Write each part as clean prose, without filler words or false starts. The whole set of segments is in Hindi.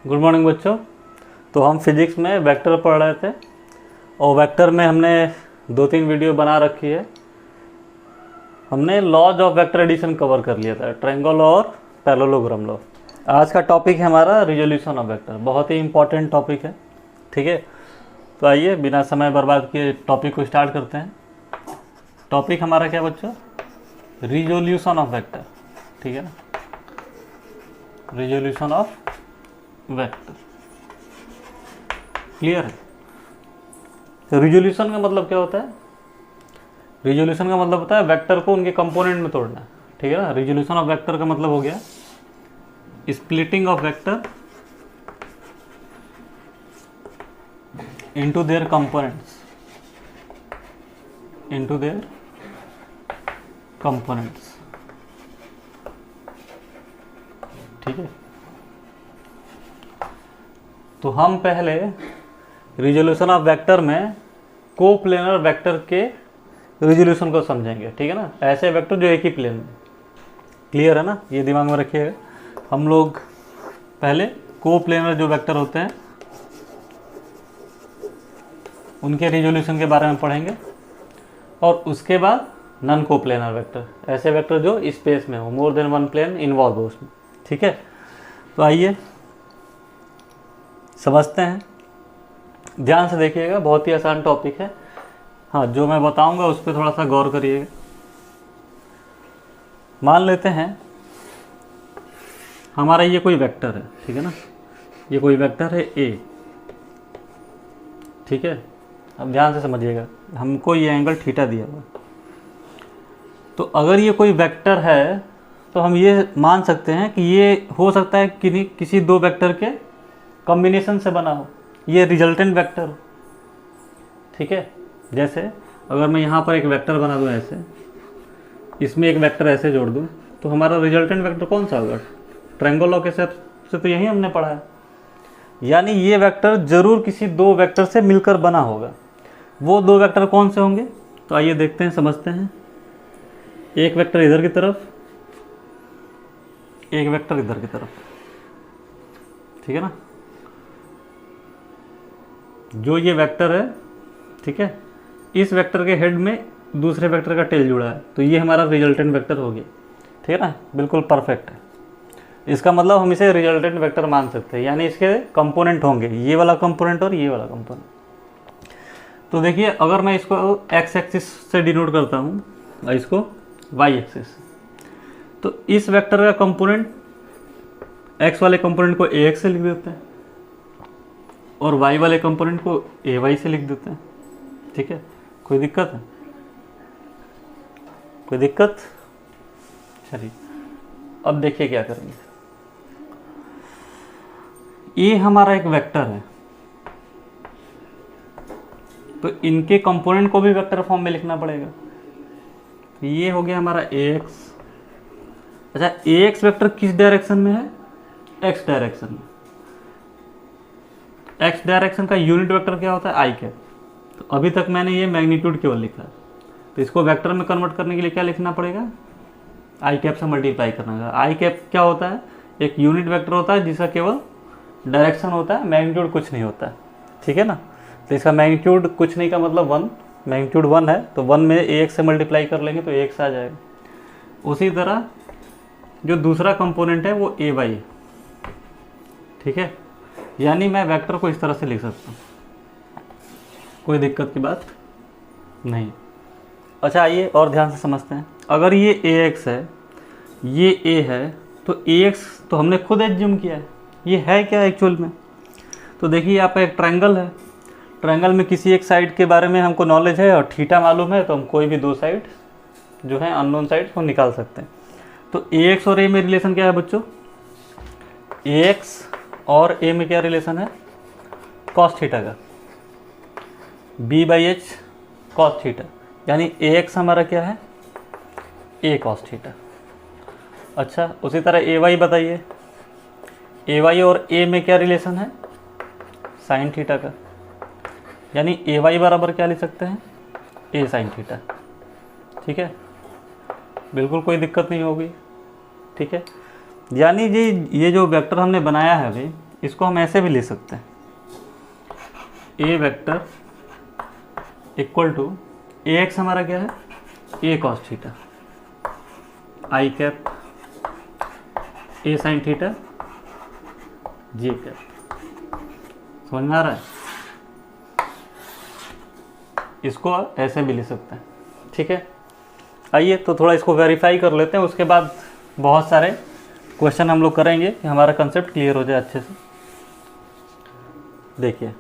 गुड मॉर्निंग बच्चों। तो हम फिजिक्स में वेक्टर पढ़ रहे थे और वेक्टर में हमने 2-3 वीडियो बना रखी है। हमने laws of vector addition cover कर लिया था, ट्रायंगल और पैरेललोग्राम लॉ। आज का टॉपिक है हमारा रिजोल्यूशन ऑफ वेक्टर, बहुत ही इंपॉर्टेंट टॉपिक है। ठीक है, तो आइए बिना समय बर्बाद किए टॉपिक को स्टार्ट करते हैं। टॉपिक हमारा क्या बच्चों? Resolution of vector. ठीक है ना, रिजोल्यूशन ऑफ वेक्टर। क्लियर है? तो रिजोल्यूशन का मतलब क्या होता है? रिजोल्यूशन का मतलब होता है वेक्टर को उनके कंपोनेंट में तोड़ना। ठीक है ना, रिजोल्यूशन ऑफ वेक्टर का मतलब हो गया splitting of vector into their components, into their components. ठीक है, तो हम पहले रिजोल्यूशन ऑफ वेक्टर में कोप्लेनर वेक्टर के रिजोल्यूशन को समझेंगे। ठीक है ना, ऐसे वेक्टर जो एक ही प्लेन में। क्लियर है ना, ये दिमाग में रखिएगा। हम लोग पहले कोप्लेनर जो वेक्टर होते हैं उनके रिजोल्यूशन के बारे में पढ़ेंगे और उसके बाद नॉन कोप्लेनर वेक्टर, ऐसे वेक्टर जो स्पेस में हो, more than one plane involve हो उसमें। ठीक है, तो आइए समझते हैं। ध्यान से देखिएगा, बहुत ही आसान टॉपिक है। हाँ, जो मैं बताऊंगा उस पर थोड़ा सा गौर करिएगा। मान लेते हैं हमारा ये कोई वेक्टर है। ठीक है ना, ये कोई वेक्टर है ए। ठीक है, अब ध्यान से समझिएगा, हमको ये एंगल थीटा दिया हुआ। तो अगर ये कोई वेक्टर है तो हम ये मान सकते हैं कि ये हो सकता है कि किसी दो वेक्टर के कॉम्बिनेशन से बना हो, ये रिजल्टेंट वेक्टर हो। ठीक है, जैसे अगर मैं यहाँ पर एक वेक्टर बना दूँ ऐसे, इसमें एक वेक्टर ऐसे जोड़ दूँ, तो हमारा रिजल्टेंट वेक्टर कौन सा होगा? ट्रायंगल लॉ के हिसाब से तो यही हमने पढ़ा है। यानी ये वेक्टर जरूर किसी दो वेक्टर से मिलकर बना होगा। वो दो वेक्टर कौन से होंगे? तो आइए देखते हैं, समझते हैं। एक वेक्टर इधर की तरफ, एक वेक्टर इधर की तरफ। ठीक है ना, जो ये वेक्टर है, ठीक है, इस वेक्टर के हेड में दूसरे वेक्टर का टेल जुड़ा है, तो ये हमारा रिजल्टेंट वेक्टर हो गया। ठीक है ना, बिल्कुल परफेक्ट है। इसका मतलब हम इसे रिजल्टेंट वेक्टर मान सकते हैं, यानी इसके कंपोनेंट होंगे ये वाला कंपोनेंट और ये वाला कंपोनेंट। तो देखिए, अगर मैं इसको एक्स एक्सिस से डिनोट करता हूँ और इसको वाई एक्सिस, तो इस वेक्टर का कंपोनेंट, एक्स वाले कंपोनेंट को ए एक्स से लिख देते हैं और y वाले कंपोनेंट को ए वाई से लिख देते हैं। ठीक है, कोई दिक्कत है? कोई दिक्कत? चलिए अब देखिए क्या करेंगे। ये हमारा एक वेक्टर है, तो इनके कंपोनेंट को भी वेक्टर फॉर्म में लिखना पड़ेगा। ये हो गया हमारा ax। अच्छा, ax वेक्टर किस डायरेक्शन में है? x डायरेक्शन में। x डायरेक्शन का यूनिट वेक्टर क्या होता है? I cap. तो अभी तक मैंने ये मैग्नीट्यूड केवल लिखा है, तो इसको वेक्टर में कन्वर्ट करने के लिए क्या लिखना पड़ेगा? आई कैप से मल्टीप्लाई करना होगा। आई कैप क्या होता है? एक यूनिट वेक्टर होता है जिसका केवल डायरेक्शन होता है, मैग्नीट्यूड कुछ नहीं होता है। ठीक है ना, तो इसका मैग्नीट्यूड कुछ नहीं का मतलब 1, मैग्नीट्यूड 1 है, तो 1 में ax से मल्टीप्लाई कर लेंगे तो ax आ जाएगा। उसी तरह जो दूसरा कंपोनेंट है वो ए वाई। ठीक है, यानी मैं वेक्टर को इस तरह से लिख सकता हूँ, कोई दिक्कत की बात नहीं। अच्छा, आइए और ध्यान से समझते हैं। अगर ये ax है, ये a है, तो ax तो हमने खुद एज्यूम किया है, ये है क्या एक्चुअल में? तो देखिए, यहाँ पर एक ट्रायंगल है, ट्रायंगल में किसी एक साइड के बारे में हमको नॉलेज है और थीटा मालूम है, तो हम कोई भी दो साइड जो है अननोन साइड को निकाल सकते हैं। तो ax और a में रिलेशन क्या है बच्चों? ax और a में क्या रिलेशन है? cos थीटा का, b/h cos थीटा, यानी ax हमारा क्या है? a cos theta. अच्छा, उसी तरह ए वाई बताइए, ए वाई और a में क्या रिलेशन है? साइन थीटा का, यानी ए वाई बराबर क्या लिख सकते हैं? a sine theta. ठीक है, बिल्कुल कोई दिक्कत नहीं होगी। ठीक है, यानी जी ये जो वेक्टर हमने बनाया है अभी, इसको हम ऐसे भी ले सकते हैं, a vector equal to a x हमारा क्या है, a cos theta, i cap a sine theta j cap. समझ में आ रहा है? इसको ऐसे भी ले सकते हैं। ठीक है, आइए तो थोड़ा इसको वेरीफाई कर लेते हैं, उसके बाद बहुत सारे क्वेश्चन हम लोग करेंगे कि हमारा कंसेप्ट क्लियर हो जाए अच्छे से। देखिए,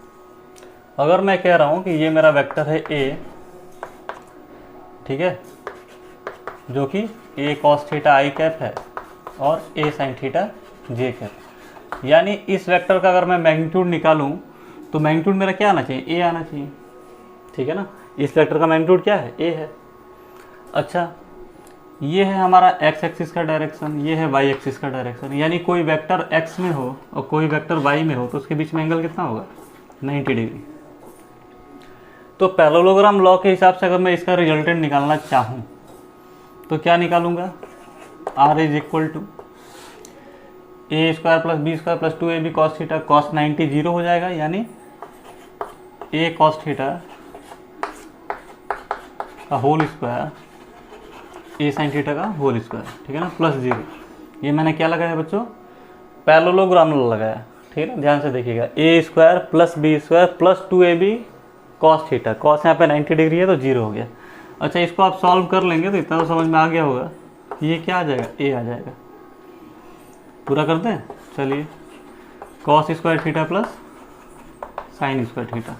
अगर मैं कह रहा हूँ कि ये मेरा वेक्टर है ए, ठीक है, जो कि ए कॉस थीटा आई कैप है और ए साइन थीटा जे कैप, यानी इस वेक्टर का अगर मैं मैग्नीट्यूड निकालूं तो मैग्नीट्यूड मेरा क्या आना चाहिए, ए आना चाहिए। ठीक है ना, इस वेक्टर का मैग्नीट्यूड क्या है, ए है। अच्छा, ये है हमारा एक्स एक्सिस का डायरेक्शन, ये है वाई एक्सिस का डायरेक्शन, यानी कोई वेक्टर एक्स में हो और कोई वेक्टर वाई में हो तो उसके बीच में एंगल कितना होगा, 90 डिग्री। तो पैरेललोग्राम लॉ के हिसाब से अगर मैं इसका रिजल्टेंट निकालना चाहूँ तो क्या निकालूंगा, R is equal to A square plus B square plus 2ab cos theta, cos 90 zero हो जाएगा, यानी ए कॉस थीटा का whole square A sine theta का होल स्क्वायर, ठीक है ना, प्लस जीरो। ये मैंने क्या लगाया बच्चों, पैरेललोग्राम लगाया। ठीक है ना, ध्यान से देखिएगा, a square plus B square plus 2ab cos theta, cos यहाँ पे 90 डिग्री है तो जीरो हो गया। अच्छा, इसको आप सॉल्व कर लेंगे तो इतना तो समझ में आ गया होगा, ये क्या आ जाएगा, ए आ जाएगा। पूरा करते हैं, चलिए, cos square theta plus sine square theta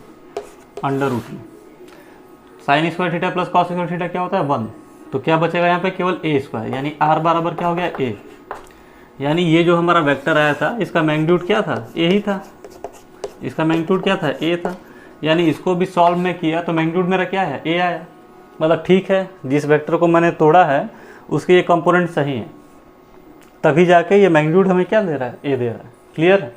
under root में, sine square theta plus cos square theta क्या होता है 1, तो क्या बचेगा यहाँ पे, केवल ए स्क्वायर, यानी आर बराबर क्या हो गया, ए। यानी ये जो हमारा वेक्टर आया था इसका मैग्नीट्यूड क्या था, ए ही था, इसका मैग्नीट्यूड क्या था, ए था। यानी इसको भी सॉल्व में किया तो मैग्नीट्यूड मेरा क्या है, ए आया। मतलब ठीक है, जिस वेक्टर को मैंने तोड़ा है उसके ये कंपोनेंट सही है, तभी जाके ये मैग्नीट्यूड हमें क्या दे रहा है, ए दे रहा है। क्लियर है?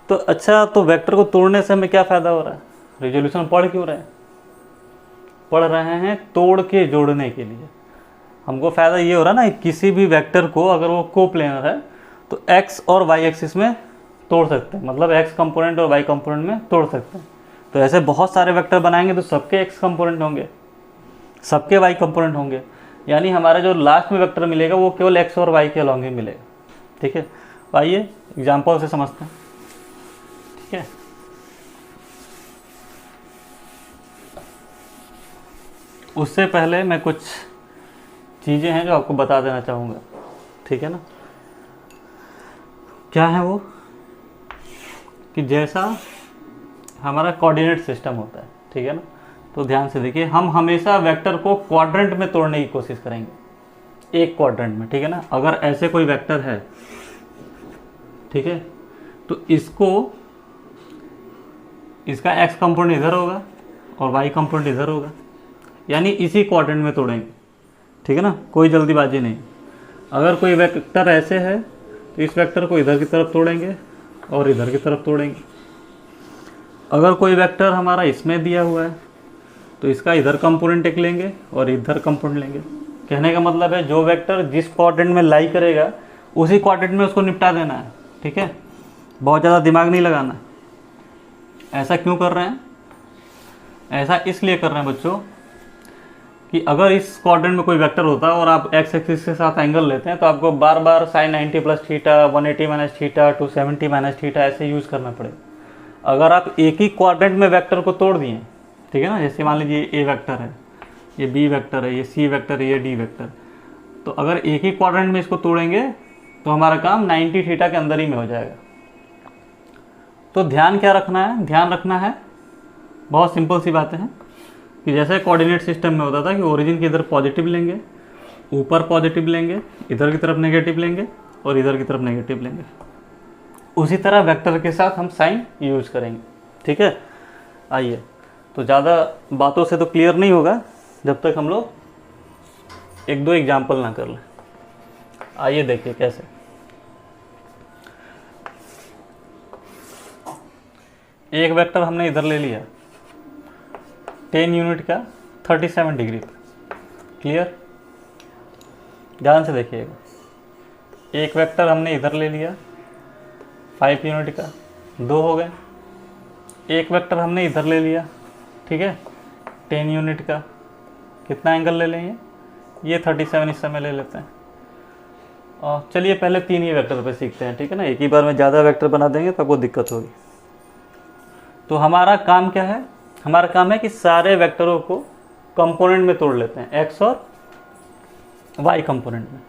तो अच्छा, तो वेक्टर को तोड़ने से हमें क्या फ़ायदा हो रहा है, रिजोल्यूशन पढ़ क्यों रहे हैं, पढ़ रहे हैं तोड़ के जोड़ने के लिए। हमको फ़ायदा ये हो रहा है ना, किसी भी वेक्टर को अगर वो कोप्लेनर है तो एक्स और वाई एक्सिस में तोड़ सकते हैं, मतलब एक्स कंपोनेंट और वाई कंपोनेंट में तोड़ सकते हैं। तो ऐसे बहुत सारे वेक्टर बनाएंगे तो सबके एक्स कंपोनेंट होंगे, सबके वाई कंपोनेंट होंगे, यानी हमारा जो लास्ट में वेक्टर मिलेगा वो केवल एक्स और वाई के अलॉन्ग ही मिलेगा। ठीक है, आइए एग्जाम्पल से समझते हैं। ठीक है, उससे पहले मैं कुछ चीज़ें हैं जो आपको बता देना चाहूँगा। ठीक है ना, क्या है वो, कि जैसा हमारा कोऑर्डिनेट सिस्टम होता है, ठीक है ना, तो ध्यान से देखिए, हम हमेशा वेक्टर को क्वाड्रेंट में तोड़ने की कोशिश करेंगे, एक क्वाड्रेंट में। ठीक है ना, अगर ऐसे कोई वेक्टर है, ठीक है, तो इसका एक्स कंपोनेंट इधर होगा और वाई कंपोनेंट इधर होगा, यानी इसी क्वाड्रेंट में तोड़ेंगे। ठीक है ना, कोई जल्दीबाजी नहीं। अगर कोई वेक्टर ऐसे है तो इस वेक्टर को इधर की तरफ तोड़ेंगे और इधर की तरफ तोड़ेंगे। अगर कोई वेक्टर हमारा इसमें दिया हुआ है तो इसका इधर कंपोनेंट एक लेंगे और इधर कंपोनेंट लेंगे। कहने का मतलब है जो वेक्टर जिस क्वाड्रेंट में लाई करेगा उसी क्वाड्रेंट में उसको निपटा देना है। ठीक है, बहुत ज़्यादा दिमाग नहीं लगाना है। ऐसा क्यों कर रहे हैं, ऐसा इसलिए कर रहे हैं बच्चों कि अगर इस क्वाड्रेंट में कोई वेक्टर होता है और आप एक्स एक्सिस के साथ एंगल लेते हैं तो आपको बार बार sine 90 plus theta, 180 minus theta, 270 minus theta ऐसे यूज़ करना पड़ेगा। अगर आप एक ही क्वाड्रेंट में वेक्टर को तोड़ दिए, ठीक है ना, जैसे मान लीजिए ए वेक्टर है, ये बी वेक्टर है, ये सी वेक्टर है, ये डी वेक्टर, तो अगर एक ही क्वाड्रेंट में इसको तोड़ेंगे तो हमारा काम 90 थीटा के अंदर ही में हो जाएगा। तो ध्यान क्या रखना है, ध्यान रखना है बहुत सिंपल सी बातें हैं कि जैसे कोऑर्डिनेट सिस्टम में होता था कि ओरिजिन की इधर पॉजिटिव लेंगे, ऊपर पॉजिटिव लेंगे, इधर की तरफ नेगेटिव लेंगे और इधर की तरफ नेगेटिव लेंगे, उसी तरह वेक्टर के साथ हम साइन यूज करेंगे। ठीक है, आइए, तो ज़्यादा बातों से तो क्लियर नहीं होगा जब तक हम लोग एक दो एग्जाम्पल ना कर लें। आइए देखिए कैसे। एक वेक्टर हमने इधर ले लिया 10 यूनिट का 37 डिग्री पर। क्लियर, ध्यान से देखिएगा, एक वेक्टर हमने इधर ले लिया 5 यूनिट का 2 हो गए। एक वेक्टर हमने इधर ले लिया, ठीक है, 10 यूनिट का, कितना एंगल ले लेंगे, ये 37 इस समय ले लेते हैं। और चलिए पहले 3 ही वेक्टर पे सीखते हैं, ठीक है ना, एक ही बार में ज़्यादा वेक्टर बना देंगे तो आपको दिक्कत होगी। तो हमारा काम क्या है, हमारा काम है कि सारे वेक्टरों को कंपोनेंट में तोड़ लेते हैं, एक्स और वाई कंपोनेंट में।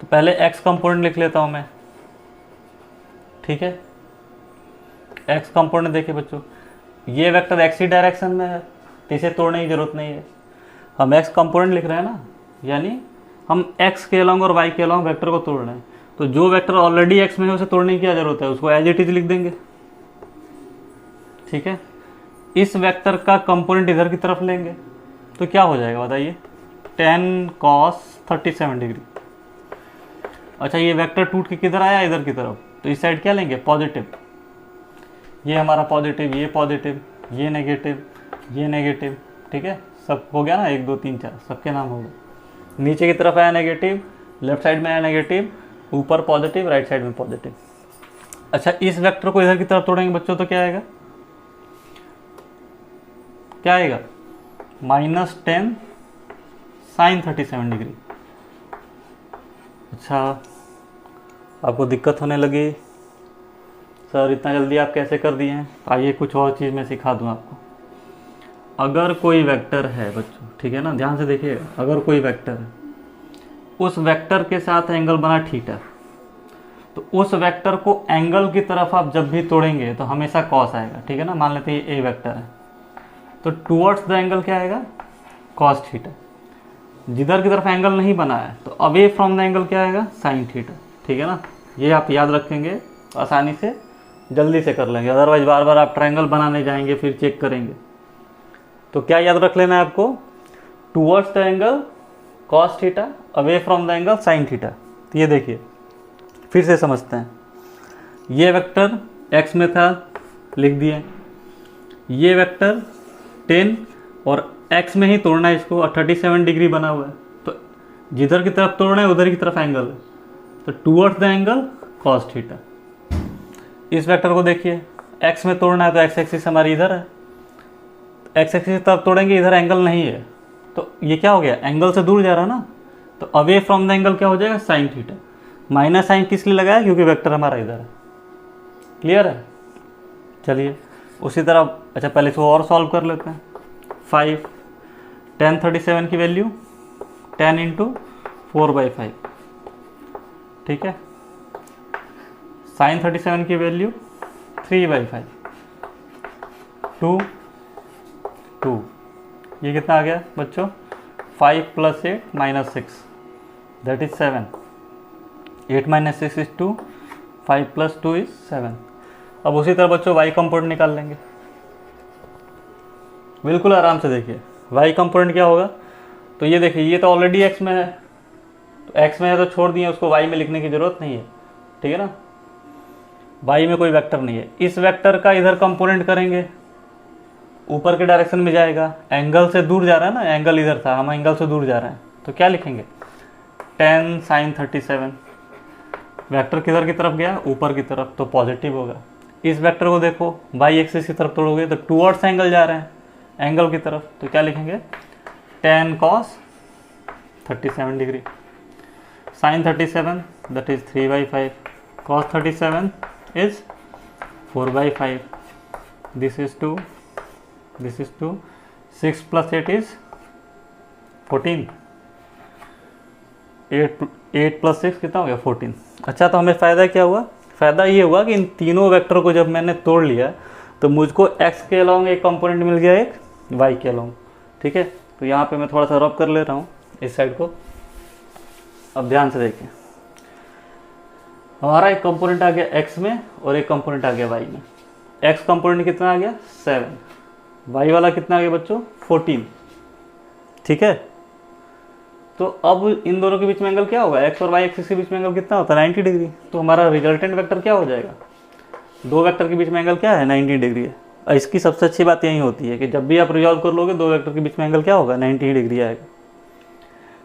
तो पहले एक्स कंपोनेंट लिख लेता हूँ मैं, ठीक है। एक्स कंपोनेंट देखिए बच्चों, ये वेक्टर एक्स ही डायरेक्शन में है तो इसे तोड़ने की जरूरत नहीं है। हम एक्स कंपोनेंट लिख रहे हैं ना, यानी हम एक्स के अलॉन्ग और वाई के अलॉन्ग वेक्टर को तोड़ रहे हैं। तो जो वेक्टर ऑलरेडी एक्स में है उसे तोड़ने की क्या जरूरत है, उसको एज इट इज लिख देंगे, ठीक है। इस वेक्टर का कंपोनेंट इधर की तरफ लेंगे तो क्या हो जाएगा बताइए, 10 cos 37 डिग्री। अच्छा, ये वेक्टर टूट के किधर आया, इधर की तरफ, तो इस साइड क्या लेंगे, पॉजिटिव। ये हमारा पॉजिटिव, ये पॉजिटिव, ये नेगेटिव, ये नेगेटिव, ठीक है। सब हो गया ना, 1 2 3 4 सबके नाम हो गए। नीचे की तरफ आया नेगेटिव, लेफ्ट साइड में आया नेगेटिव, ऊपर पॉजिटिव, राइट साइड में पॉजिटिव। अच्छा, इस वेक्टर को इधर की तरफ तोड़ेंगे बच्चों तो क्या आएगा, क्या आएगा, -10 sin 37 डिग्री। अच्छा, आपको दिक्कत होने लगी, सर इतना जल्दी आप कैसे कर दिए हैं। आइए कुछ और चीज़ मैं सिखा दूं आपको। अगर कोई वेक्टर है बच्चों, ठीक है ना, ध्यान से देखिएगा, अगर कोई वेक्टर है, उस वेक्टर के साथ एंगल बना थीटा, तो उस वेक्टर को एंगल की तरफ आप जब भी तोड़ेंगे तो हमेशा कॉस आएगा, ठीक है ना। मान लेते हैं ये ए वेक्टर है, तो टुवर्ड्स द एंगल क्या आएगा, कॉस थीटा। जिधर की तरफ एंगल नहीं बना है तो अवे फ्रॉम द एंगल क्या आएगा, साइन थीटा, ठीक है ना। ये आप याद रखेंगे, आसानी से जल्दी से कर लेंगे, अदरवाइज बार बार आप ट्रायंगल बनाने जाएंगे फिर चेक करेंगे। तो क्या याद रख लेना है आपको, towards the angle cos theta, away from the angle sine theta. तो ये देखिए फिर से समझते हैं, ये वेक्टर एक्स में था, लिख दिए, ये वेक्टर 10 और एक्स में ही तोड़ना है इसको, और 37 डिग्री बना हुआ है, तो जिधर की तरफ तोड़ना है उधर की तरफ एंगल है, तो towards the angle cos theta. इस वेक्टर को देखिए, एक्स में तोड़ना है तो एक्स एक्सिस हमारी इधर है, एक्स एक्सिस की तरफ तोड़ेंगे, इधर एंगल नहीं है, तो ये क्या हो गया, एंगल से दूर जा रहा है ना, तो अवे फ्रॉम द एंगल क्या हो जाएगा, साइन थीटा। माइनस साइन किस लिए लगाया, क्योंकि वेक्टर हमारा इधर है। क्लियर है, चलिए उसी तरह, अच्छा पहले इसको और सॉल्व कर लेते हैं। 5 tan 37 की वैल्यू 10 × 4/5, ठीक है। sin 37 की वैल्यू 3/5, 2 2, ये कितना आ गया बच्चों, 5 + 8 - 6 दैट इज 7, 8 - 6 is 2, 5 + 2 is 7। अब उसी तरह बच्चों y कंपोनेंट निकाल लेंगे, बिल्कुल आराम से देखिए। y कंपोनेंट क्या होगा, तो ये देखिए, ये तो ऑलरेडी x में है, तो x में है तो छोड़ दिए, उसको y में लिखने की जरूरत नहीं है, ठीक है ना। y में कोई वेक्टर नहीं है, इस वेक्टर का इधर कंपोनेंट करेंगे, ऊपर के डायरेक्शन में जाएगा, एंगल से दूर जा रहा है ना, एंगल इधर था, हम एंगल से दूर जा रहे हैं, तो क्या लिखेंगे, 10 sin 37। वेक्टर किधर की तरफ गया, ऊपर की तरफ, तो पॉजिटिव होगा। इस वेक्टर को देखो, वाई एक्सिस की तरफ तोड़ोगे तो टुवर्ड्स एंगल जा रहे हैं, एंगल की तरफ, तो क्या लिखेंगे, 10 cos 37 degree, sin 37 that is 3/5, cos 37 is 4/5, this is 2, this is 2, 6 + 8 is 14, 8 + 6 कितना हो गया, 14। अच्छा, तो हमें फ़ायदा क्या हुआ, फ़ायदा ये हुआ कि इन तीनों वेक्टर को जब मैंने तोड़ लिया तो मुझको x के अलॉन्ग एक कंपोनेंट मिल गया, एक y के अलॉन्ग, ठीक है। तो यहाँ पे मैं थोड़ा सा रब कर ले रहा हूँ इस साइड को। अब ध्यान से देखिए, हमारा एक कंपोनेंट आ गया x में और एक कंपोनेंट आ गया y में। x कंपोनेंट कितना आ गया, 7, y वाला कितना आ गया बच्चों, 14, ठीक है। तो अब इन दोनों के बीच में एंगल क्या होगा, x और y एक्सिस के बीच में एंगल कितना होता है, 90 डिग्री। तो हमारा रिजल्टेंट वेक्टर क्या हो जाएगा, दो वेक्टर के बीच में एंगल क्या है, 90 डिग्री है। और इसकी सबसे अच्छी बात यही होती है कि जब भी आप रिजॉल्व कर लोगे, दो वेक्टर के बीच में एंगल क्या होगा, 90 डिग्री आएगा।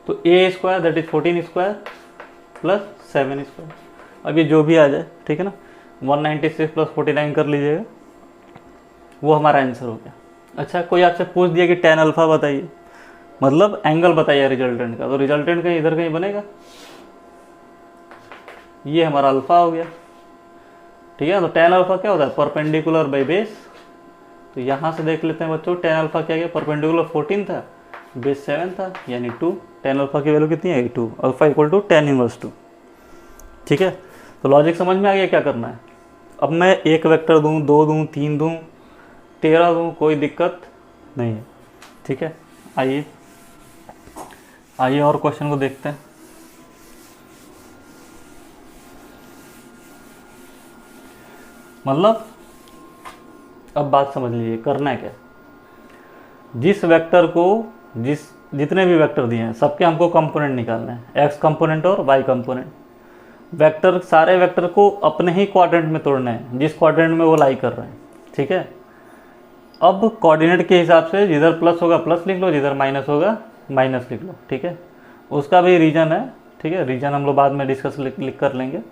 तो a² दैट इज 14² + 7², अब ये जो भी आ जाए, ठीक है ना। 196 प्लस 49 कर लीजिएगा, वो हमारा आंसर हो गया। अच्छा, कोई आपसे पूछ दिया कि tan अल्फा बताइए, मतलब एंगल बताइए रिजल्टेंट का, तो रिजल्टेंट कहीं इधर कहीं बनेगा, ये हमारा अल्फा हो गया। ठीक है, तो tan अल्फा क्या होता है, परपेंडिकुलर बाई बेस। तो यहाँ से देख लेते हैं बच्चों, tan अल्फा क्या गया, परपेंडिकुलर 14 था, बेस 7 था, यानी 2। tan अल्फा की वैल्यू कितनी है, 2। Alpha equal to tan inverse 2। ठीक है, तो लॉजिक समझ में आ गया क्या करना है। अब मैं एक वेक्टर दूँ, 2 दूँ, 3 दूँ, 13 दूँ, कोई दिक्कत नहीं है। ठीक है, आइए और क्वेश्चन को देखते हैं। मतलब अब बात समझ लीजिए, करना है क्या, जिस वेक्टर को जितने भी वेक्टर दिए हैं सबके हमको कंपोनेंट निकालना है, एक्स कंपोनेंट और वाई कंपोनेंट। वेक्टर, सारे वेक्टर को अपने ही क्वाड्रेंट में तोड़ना है, जिस क्वाड्रेंट में वो लाई कर रहे हैं। ठीक है, अब कोऑर्डिनेट के हिसाब से जिधर प्लस होगा प्लस लिख लो, जिधर माइनस होगा माइनस लिख लो। ठीक है, उसका भी रीजन है। ठीक है, रीजन हम लोग बाद में डिस्कस लिख कर लेंगे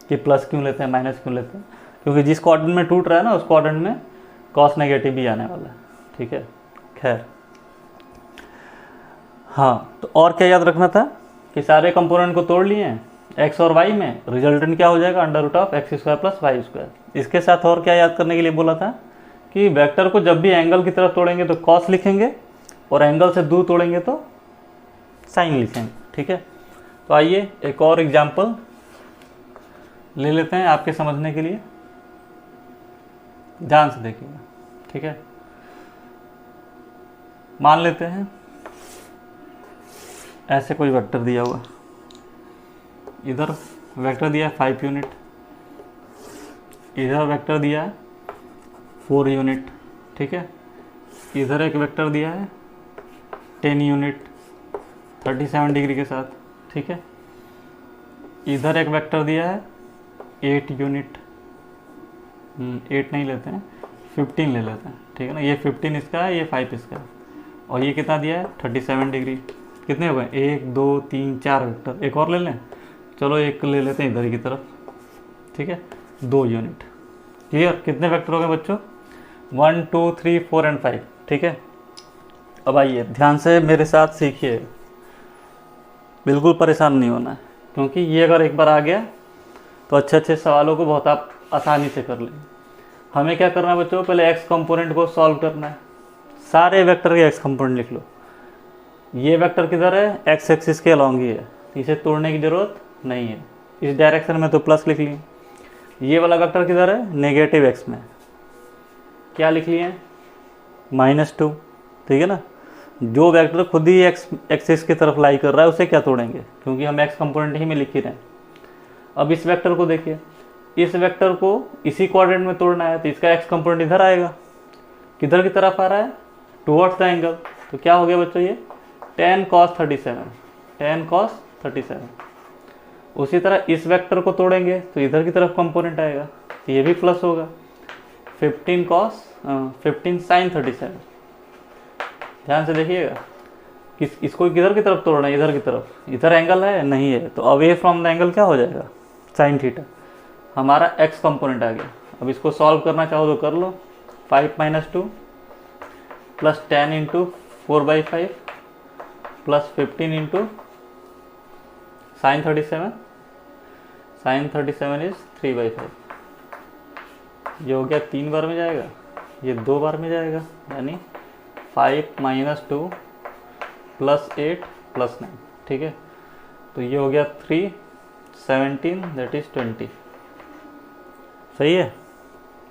कि प्लस क्यों लेते हैं, माइनस क्यों लेते हैं, क्योंकि जिस क्वाड्रेंट में टूट रहा है ना, उस क्वाड्रेंट में कॉस नेगेटिव भी आने वाला है। ठीक है, खैर हाँ, तो और क्या याद रखना था कि सारे कंपोनेंट को तोड़ लिए हैं एक्स और वाई में, रिजल्टेंट क्या हो जाएगा, under root of X square plus Y square. इसके साथ और क्या याद करने के लिए बोला था कि वेक्टर को जब भी एंगल की तरफ तोड़ेंगे तो कॉस लिखेंगे, और एंगल से दूर तोड़ेंगे तो साइन लिखेंगे। ठीक है, तो आइए एक और एग्जाम्पल ले लेते हैं आपके समझने के लिए, ध्यान से देखिएगा। ठीक है, मान लेते हैं ऐसे कोई वेक्टर दिया हुआ, इधर वेक्टर दिया है 5 यूनिट, इधर वेक्टर दिया है 4 यूनिट। ठीक है, इधर एक वेक्टर दिया है 10 यूनिट 37 डिग्री के साथ। ठीक है, इधर एक वेक्टर दिया है 8 यूनिट, 8 नहीं लेते हैं, 15 ले लेते हैं। ठीक है ना, ये 15 इसका है, ये 5 इसका है, और ये कितना दिया है 37 डिग्री। कितने हो गए, 1 2 3 4 वेक्टर, एक और ले लें, चलो एक ले लेते हैं इधर की तरफ। ठीक है, 2 यूनिट। क्लियर, कितने वेक्टर हो गए बच्चों, 1 2 3 4 एंड 5। ठीक है, अब आइए ध्यान से मेरे साथ सीखिए, बिल्कुल परेशान नहीं होना है, क्योंकि ये अगर एक बार आ गया तो अच्छे अच्छे सवालों को बहुत आप आसानी से कर लेंगे। हमें क्या करना है बच्चों, पहले एक्स कंपोनेंट को सॉल्व करना है। सारे वेक्टर के एक्स कंपोनेंट लिख लो। ये वेक्टर किधर है, एक्स एक्सिस के अलॉन्ग ही है, इसे तोड़ने की ज़रूरत नहीं है। इस डायरेक्शन में तो प्लस लिख लिए। ये वाला वेक्टर किधर है, नेगेटिव एक्स में, क्या लिख लिए, -2। ठीक है ना, जो वेक्टर खुद ही एक्स एक्सिस की तरफ लाई कर रहा है उसे क्या तोड़ेंगे, क्योंकि हम एक्स कंपोनेंट ही में लिख ही रहे हैं। अब इस वेक्टर को देखिए, इस वेक्टर को इसी क्वाड्रेंट में तोड़ना है, तो इसका एक्स कंपोनेंट इधर आएगा, किधर की तरफ आ रहा है, टुवर्ड्स द एंगल। तो क्या हो गया बच्चों, ये tan cos 37, tan cos 37। उसी तरह इस वेक्टर को तोड़ेंगे तो इधर की तरफ कंपोनेंट आएगा, तो ये भी प्लस होगा, 15 sin 37। ध्यान से देखिएगा, इसको किधर की तरफ तोड़ना है, इधर की तरफ, इधर एंगल है नहीं है, तो अवे फ्रॉम द एंगल क्या हो जाएगा, साइन थीटा। हमारा एक्स कंपोनेंट आ गया। अब इसको सॉल्व करना चाहो तो कर लो, 5 - 2 plus 10 into 4/5 plus 15 into sine 37, sine 37 is 3/5। ये हो गया 3 बार में जाएगा, ये 2 बार में जाएगा, यानी 5 - 2 प्लस 8 प्लस 9। ठीक है, तो ये हो गया 3 17 दैट इज 20। सही है,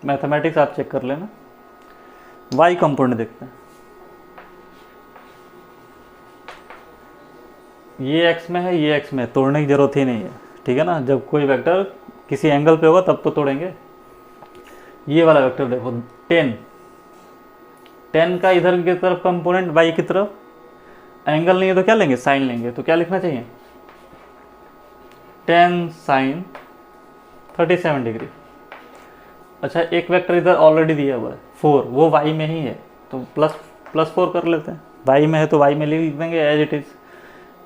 मैथमेटिक्स आप चेक कर लेना। वाई कंपोनेंट देखते हैं, ये एक्स में है, ये एक्स में, तोड़ने की जरूरत ही नहीं है। ठीक है ना, जब कोई वेक्टर किसी एंगल पे होगा तब तो तोड़ेंगे। ये वाला वेक्टर देखो 10 का इधर की तरफ कंपोनेंट वाई की तरफ, एंगल नहीं है तो क्या लेंगे, साइन लेंगे। तो क्या लिखना चाहिए, 10 sin 37 डिग्री। अच्छा, एक वेक्टर इधर ऑलरेडी दिया हुआ है 4, वो वाई में ही है, तो प्लस 4 कर लेते हैं। वाई में है तो वाई में लिख देंगे एज इट इज़।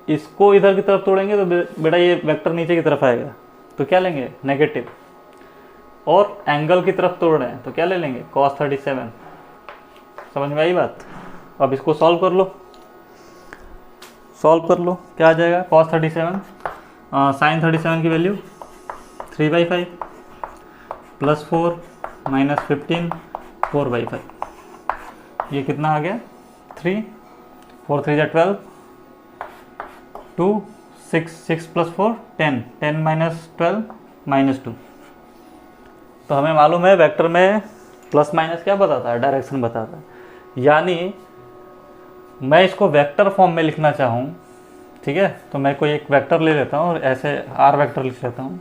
इसको इधर की तरफ तोड़ेंगे तो बेटा ये वेक्टर नीचे की तरफ आएगा, तो क्या लेंगे, नेगेटिव। और एंगल की तरफ तोड़ रहे हैं तो क्या ले लेंगे, cos 37। समझ में आई बात। अब इसको सॉल्व कर लो, क्या आ जाएगा, cos 37 sin 37 की वैल्यू 3/5 प्लस 4 माइनस 15 4/5। ये कितना आ गया 3, 4 3 जा 12, 2 6 6 प्लस 4 10, 10 माइनस 12 माइनस 2। तो हमें मालूम है वेक्टर में प्लस माइनस क्या बताता है, डायरेक्शन बताता है। यानी मैं इसको वेक्टर फॉर्म में लिखना चाहूँ, ठीक है, तो मैं कोई एक वेक्टर ले लेता हूँ और ऐसे आर वेक्टर लिख लेता हूँ।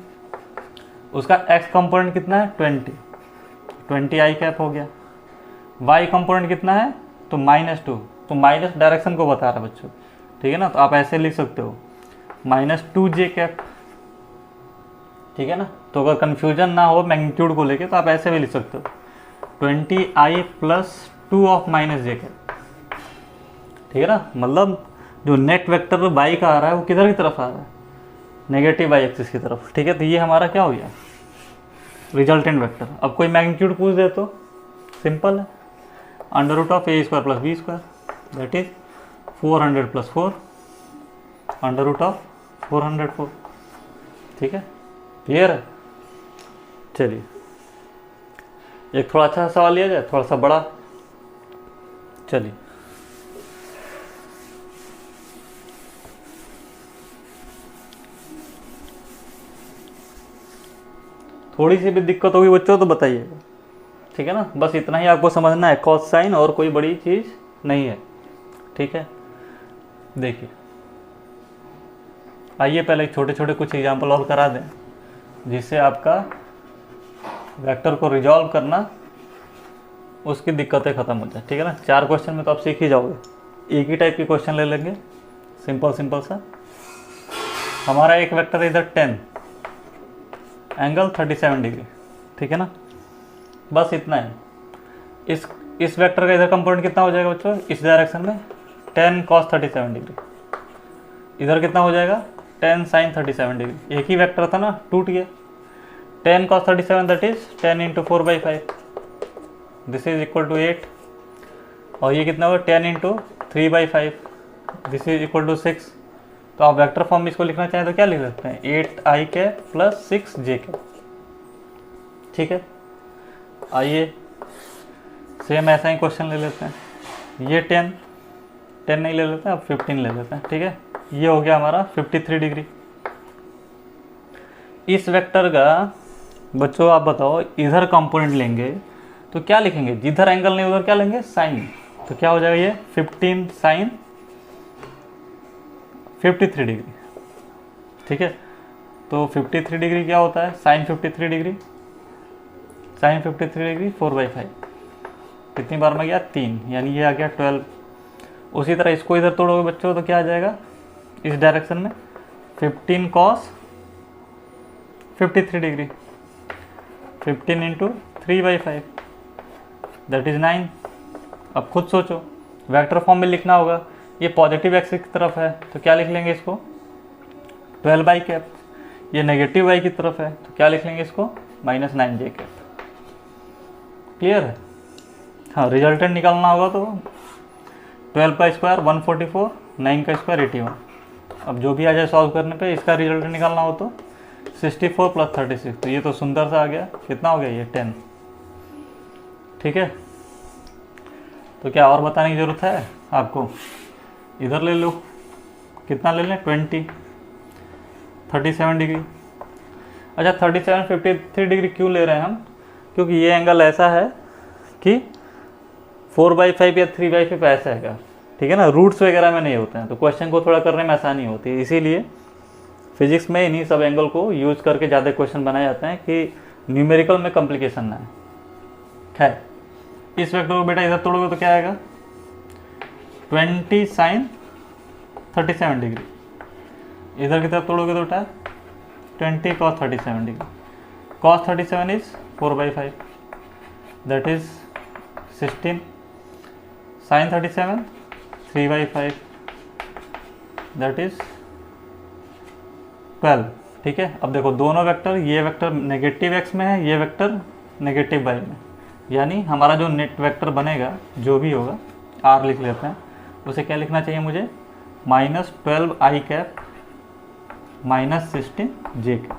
उसका एक्स कंपोनेंट कितना है 20 आई कैप हो गया। वाई कंपोनेंट कितना है तो -2, तो माइनस डायरेक्शन को बता रहा है बच्चों, ठीक है ना। तो आप ऐसे लिख सकते हो -2 कैप, ठीक है ना। तो अगर कन्फ्यूजन ना हो मैग्नीट्यूड को लेके तो आप ऐसे भी लिख सकते हो 20i plus 2 of -j cap, ठीक है ना। मतलब जो नेट वेक्टर बाई का आ रहा है वो किधर की तरफ आ रहा है, नेगेटिव वाई एक्सिस की तरफ, ठीक है। तो ये हमारा क्या हो गया रिजल्टेंट वेक्टर। अब कोई मैग्नीट्यूड पूछ दे तो सिंपल है, √a² plus b² that is 400 plus 4 √404, ठीक है। क्लियर है। चलिए एक थोड़ा अच्छा सवाल लिया जाए, थोड़ा सा बड़ा। चलिए थोड़ी सी भी दिक्कत होगी बच्चों तो बताइएगा, ठीक है ना। बस इतना ही आपको समझना है, कॉस साइन, और कोई बड़ी चीज़ नहीं है, ठीक है। देखिए आइए पहले छोटे छोटे कुछ एग्जाम्पल और करा दें जिससे आपका वेक्टर को रिजॉल्व करना उसकी दिक्कतें ख़त्म हो जाए, ठीक है ना। 4 क्वेश्चन में तो आप सीख ही जाओगे। एक ही टाइप के क्वेश्चन ले लेंगे, सिंपल सा। हमारा एक वेक्टर है इधर 10 एंगल 37 डिग्री, ठीक है ना। बस इतना है। इस वेक्टर का इधर कंपोनेंट कितना हो जाएगा बच्चों, इस डायरेक्शन में 10 cos 37 डिग्री, इधर कितना हो जाएगा 10 sin 37 डिग्री। एक ही वेक्टर था ना, टूट गया। 10 cos 37 that is 10 into 4/5, this is equal to 8, और ये कितना होगा 10 into 3/5, this is equal to 6। तो आप वेक्टर फॉर्म में इसको लिखना चाहें तो क्या लिख सकते हैं 8i cap plus 6j cap, ठीक है। आइए सेम ऐसा ही क्वेश्चन ले लेते हैं। ये 10 नहीं ले लेते हैं, अब 15 ले लेते हैं, ठीक है। ये हो गया हमारा 53 डिग्री। इस वेक्टर का बच्चों आप बताओ इधर कंपोनेंट लेंगे तो क्या लिखेंगे, जिधर एंगल नहीं उधर क्या लेंगे साइन। तो क्या हो जाएगा ये 15 साइन 53 डिग्री, ठीक है। तो 53 डिग्री क्या होता है, साइन 53 डिग्री, साइन 53 डिग्री 4/5, कितनी बार में गया 3, यानी ये आ गया 12। उसी तरह इसको इधर तोड़ोगे बच्चों तो क्या आ जाएगा इस डायरेक्शन में 15 cos 53 degree, 15 into 3/5 that is 9। अब खुद सोचो, वेक्टर फॉर्म में लिखना होगा, ये पॉजिटिव एक्सिस की तरफ है तो क्या लिख लेंगे इसको 12i कैप, ये नेगेटिव y की तरफ है तो क्या लिख लेंगे इसको -9j कैप। क्लियर है। हाँ रिजल्टेंट निकालना होगा तो 12 का स्क्वायर 144, 9 का स्क्वायर 81। अब जो भी आ जाए सॉल्व करने पे, इसका रिजल्टेंट निकालना हो तो 64 प्लस 36, तो ये तो सुंदर सा आ गया। कितना हो गया ये 10, ठीक है। तो क्या और बताने की ज़रूरत है आपको, इधर ले लो, कितना ले लें 37 डिग्री। अच्छा 37 53 डिग्री क्यों ले रहे हैं हम, क्योंकि ये एंगल ऐसा है कि 4/5 या 3/5 ऐसा है, ठीक है ना। रूट्स वगैरह में नहीं होते हैं तो क्वेश्चन को थोड़ा करने में आसानी होती है, इसीलिए फिजिक्स में इन्हीं सब एंगल को यूज करके ज़्यादा क्वेश्चन बनाए जाते हैं कि न्यूमेरिकल में कॉम्प्लिकेशन ना है। खैर इस वेक्टर को बेटा इधर तोड़ोगे तो क्या आएगा 20 साइन 37 डिग्री, इधर की तरफ तोड़ोगे तो उठा 20 cos 37 degree, cos 37 is 4/5 that is 16, sine 37 3/5 that is 12, ठीक है। अब देखो दोनों वेक्टर, ये वेक्टर नेगेटिव एक्स में है, ये वेक्टर नेगेटिव वाई में, यानी हमारा जो नेट वेक्टर बनेगा जो भी होगा, आर लिख लेते हैं, उसे क्या लिखना चाहिए मुझे, -12 आई कैप -16 जे कैप।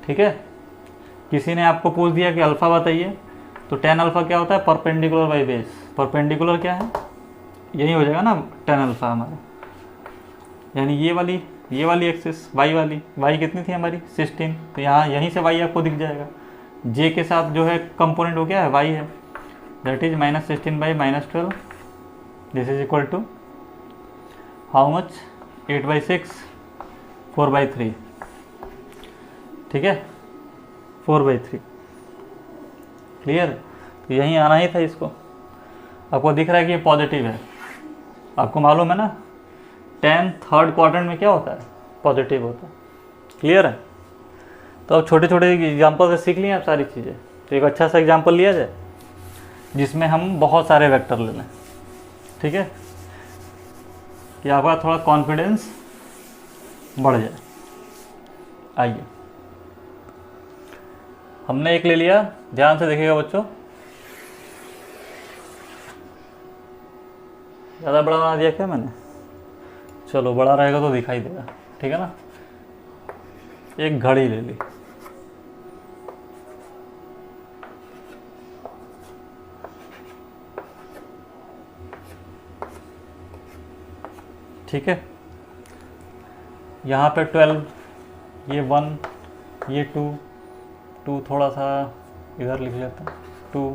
ठीक है। किसी ने आपको पूछ दिया कि अल्फ़ा बताइए, तो tan अल्फ़ा क्या होता है, परपेंडिकुलर बाई बेस। परपेंडिकुलर क्या है, यही हो जाएगा ना tan अल्फ़ा हमारा, यानी ये वाली एक्सिस वाई वाली, वाई कितनी थी हमारी 16, तो यहाँ यहीं से वाई आपको दिख जाएगा। जे के साथ जो है कंपोनेंट हो गया है वाई है, that is -16 by -12, this is equal to how much, 8/6, 4/3। ठीक है, 4/3। क्लियर। तो यहीं आना ही था इसको। आपको दिख रहा है कि ये पॉजिटिव है, आपको मालूम है ना tan थर्ड क्वाड्रेंट में क्या होता है, पॉजिटिव होता है। क्लियर है। तो अब छोटे छोटे एग्जाम्पल से सीख लिए आप सारी चीज़ें। तो एक अच्छा सा एग्जाम्पल लिया जाए जिसमें हम बहुत सारे वेक्टर ले लें, ठीक है, कि आपका थोड़ा कॉन्फिडेंस बढ़ जाए। आइए, हमने एक ले लिया, ध्यान से देखिएगा बच्चों, ज़्यादा बड़ा बना दिया क्या मैंने, चलो बड़ा रहेगा तो दिखाई देगा, ठीक है ना। एक घड़ी ले ली, ठीक है, यहाँ पे 12, ये 1, ये 2 थोड़ा सा इधर लिख लेते हैं, 2,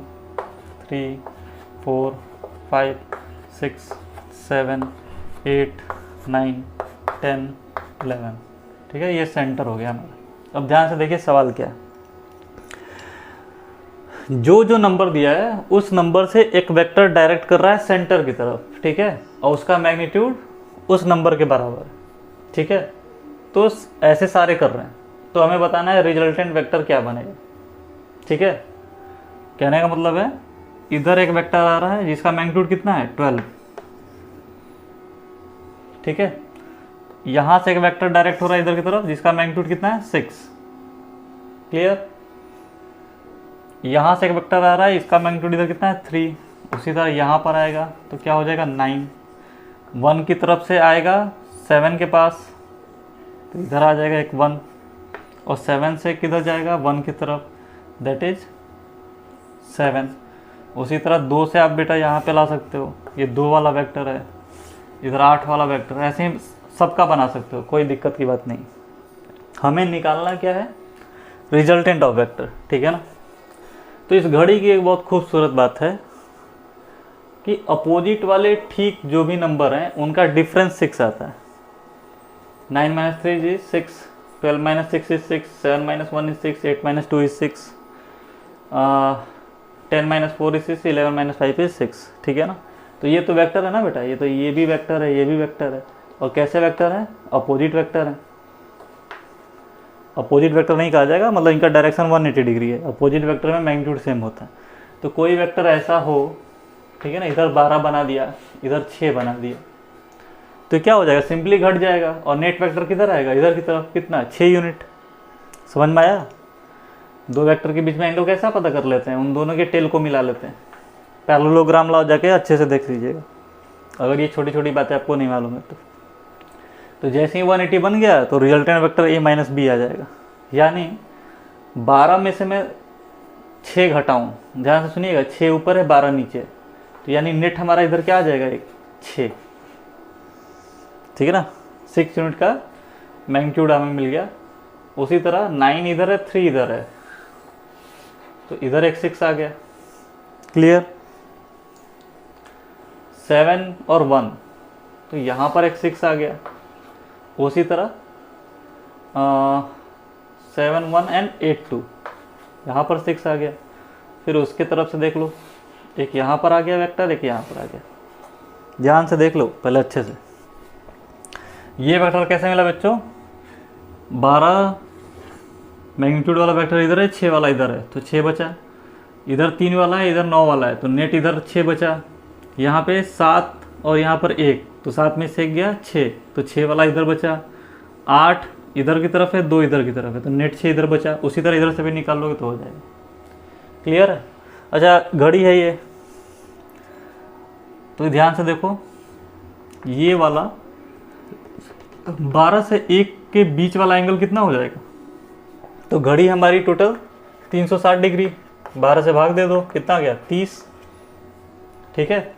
3, 4, 5, 6, 7, 8, 9, 10, 11। ठीक है, ये सेंटर हो गया हमारा। अब ध्यान से देखिए सवाल क्या है। जो नंबर दिया है उस नंबर से एक वेक्टर डायरेक्ट कर रहा है सेंटर की तरफ, ठीक है, और उसका मैग्नीट्यूड उस नंबर के बराबर है। ठीक है, तो ऐसे सारे कर रहे हैं, तो हमें बताना है रिजल्टेंट वेक्टर क्या बनेगा। ठीक है, कहने का मतलब है इधर एक वेक्टर आ रहा है जिसका मैग्नीट्यूड कितना है 12, ठीक है, यहां से एक वेक्टर डायरेक्ट हो रहा है इधर की तरफ जिसका मैग्नीट्यूड कितना है 6। क्लियर। यहां से एक वेक्टर आ रहा है, इसका मैग्नीट्यूड इधर कितना है 3, उसी तरह यहां पर आएगा तो क्या हो जाएगा 9, 1 की तरफ से आएगा 7 के पास, तो इधर आ जाएगा एक 1, और 7 से किधर जाएगा 1 की तरफ, दैट इज 7। उसी तरह 2 से आप बेटा यहाँ पे ला सकते हो, ये 2 वाला वेक्टर है, इधर 8 वाला वेक्टर है, ऐसे ही सबका बना सकते हो, कोई दिक्कत की बात नहीं। हमें निकालना क्या है, रिजल्टेंट ऑफ वेक्टर, ठीक है ना। तो इस घड़ी की एक बहुत खूबसूरत बात है कि अपोजिट वाले ठीक जो भी नंबर हैं उनका डिफरेंस 6 आता है। 9 - 3 is 6, 12 - 6 is 6, 7 - 1 is 6, 8 - 2 is 6, 10 - 4 is 6, 11 - 5 is 6। ठीक है ना। तो ये तो वेक्टर है ना बेटा, ये तो ये भी वेक्टर है, ये भी वेक्टर है, और कैसे वेक्टर है, अपोजिट वेक्टर है। अपोजिट वेक्टर नहीं कहा जाएगा, मतलब इनका डायरेक्शन 180 डिग्री है। अपोजिट वेक्टर में मैग्नीट्यूड सेम होता है। तो कोई वेक्टर ऐसा हो, ठीक है ना, इधर 12 बना दिया, इधर 6 बना दिया, तो क्या हो जाएगा, सिंपली घट जाएगा, और नेट वेक्टर किधर आएगा, इधर की तरफ, कितना 6 यूनिट। समझ में आया। दो वेक्टर के बीच में एंगल कैसा पता कर लेते हैं, उन दोनों के टेल को मिला लेते हैं। पैरेललोग्राम लाओ, जाके अच्छे से देख लीजिएगा अगर ये छोटी छोटी बातें आपको नहीं मालूम है तो जैसे ही 180 बन गया तो रिजल्टेंट वेक्टर a - b आ जाएगा। यानी 12 में से मैं 6 घटाऊँ, ध्यान से सुनिएगा, 6 ऊपर है 12 नीचे, तो यानी नेट हमारा इधर क्या आ जाएगा, एक 6। ठीक है ना, 6 यूनिट का मैग्नीट्यूड हमें मिल गया। उसी तरह 9 इधर है, 3 इधर है, तो इधर एक 6 आ गया। क्लियर। 7 और 1, तो यहाँ पर एक 6 आ गया। उसी तरह 7, 1 एंड 8, 2, यहाँ पर 6 आ गया। फिर उसके तरफ से देख लो, एक यहाँ पर आ गया वेक्टर, एक यहाँ पर आ गया। ध्यान से देख लो पहले अच्छे से, ये वेक्टर कैसे मिला बच्चों, 12 मैग्नीट्यूड वाला वेक्टर इधर है, 6 वाला इधर है, तो 6 बचा। इधर 3 वाला है, इधर 9 वाला है, तो नेट इधर 6 बचा। यहाँ पे 7 और यहाँ पर 1, तो 7 में से 1 गया 6, तो 6 वाला इधर बचा। 8 इधर की तरफ है, 2 इधर की तरफ है, तो नेट 6 इधर बचा। उसी तरह इधर से भी निकाल लोगे तो हो जाएगा। क्लियर है? अच्छा, घड़ी है ये, तो ध्यान से देखो, ये वाला 12 से 1 के बीच वाला एंगल कितना हो जाएगा? तो घड़ी हमारी टोटल 360 डिग्री, 12 से भाग दे दो, कितना आ गया? 30। ठीक है,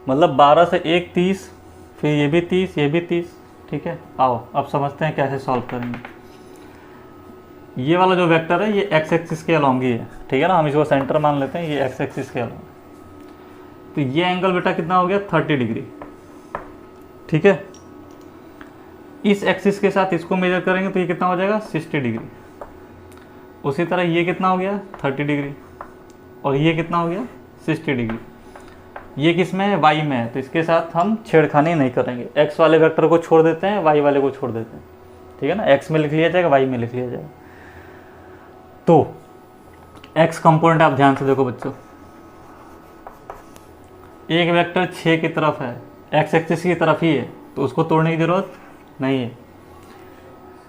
मतलब 12 से 1 30, फिर ये भी 30, ये भी 30। ठीक है, आओ अब समझते हैं कैसे सॉल्व करेंगे। ये वाला जो वेक्टर है ये एक्स एक्सिस के अलॉन्ग ही है, ठीक है ना, हम इसको सेंटर मान लेते हैं, ये एक्स एक्सिस के अलॉन्ग। तो ये एंगल बेटा कितना हो गया? 30 डिग्री। ठीक है, इस एक्सिस के साथ इसको मेजर करेंगे तो ये कितना हो जाएगा? 60 डिग्री। उसी तरह ये कितना हो गया? 30 डिग्री। और ये कितना हो गया? 60 डिग्री। ये किस में है? वाई में है, तो इसके साथ हम छेड़खानी नहीं करेंगे। एक्स वाले वेक्टर को छोड़ देते हैं, वाई वाले को छोड़ देते हैं। ठीक है ना, एक्स में लिख लिया जाएगा, वाई में लिख लिया जाएगा। तो एक्स कंपोनेंट आप ध्यान से देखो बच्चों, एक वेक्टर 6 की तरफ है, एक्स एक्सिस की तरफ ही है, तो उसको तोड़ने की जरूरत नहीं है।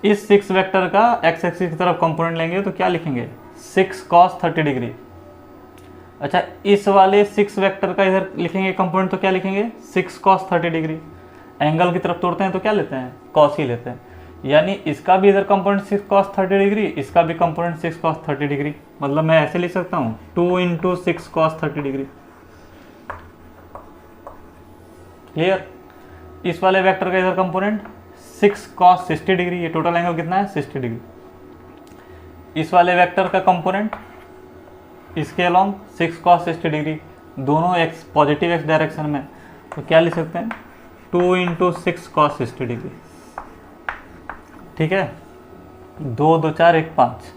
इस 6 वेक्टर का एक्स एक्सिस की तरफ कंपोनेंट लेंगे तो क्या लिखेंगे? 6 cos 30 डिग्री। अच्छा, इस वाले 6 वेक्टर का इधर लिखेंगे कंपोनेंट तो क्या लिखेंगे? 6 cos 30 डिग्री। एंगल की तरफ तोड़ते हैं तो क्या लेते हैं? cos ही लेते हैं। यानी इसका भी इधर कंपोनेंट 6 cos 30 डिग्री, इसका भी कंपोनेंट 6 cos 30 डिग्री। मतलब मैं ऐसे लिख सकता हूँ 2 × 6 cos 30 डिग्री। क्लियर? इस वाले वेक्टर का इधर कंपोनेंट 6 cos 60 डिग्री, ये टोटल एंगल कितना है? 60 डिग्री। इस वाले वेक्टर का कंपोनेंट इसके अलॉन्ग 6 cos 60 डिग्री, दोनों एक्स पॉजिटिव एक्स डायरेक्शन में, तो क्या लिख सकते हैं? 2 × 6 cos 60 डिग्री। ठीक है, 2 2 4 1 5,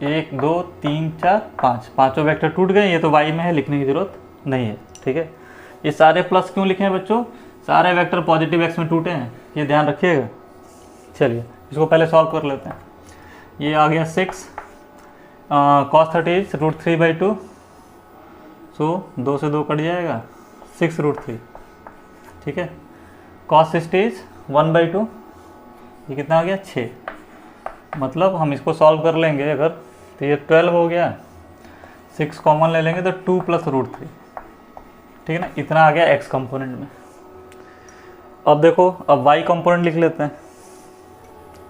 1 2 3 4 5, पांचों वेक्टर टूट गए। ये तो वाई में है, लिखने की जरूरत नहीं है। ठीक है, ये सारे प्लस क्यों लिखे हैं बच्चों? सारे वेक्टर पॉजिटिव एक्स में टूटे हैं, ये ध्यान रखिएगा। चलिए इसको पहले सॉल्व कर लेते हैं। ये आ गया 6 cos 30 इज √3/2, सो 2 से 2 कट जाएगा, 6 √3। ठीक है, cos 60 इज 1/2, ये कितना आ गया? 6। मतलब हम इसको सॉल्व कर लेंगे अगर, तो ये 12 हो गया, 6 कॉमन ले लेंगे तो 2 + √3। ठीक है ना, इतना आ गया एक्स कंपोनेंट में। अब देखो, अब वाई कंपोनेंट लिख लेते हैं,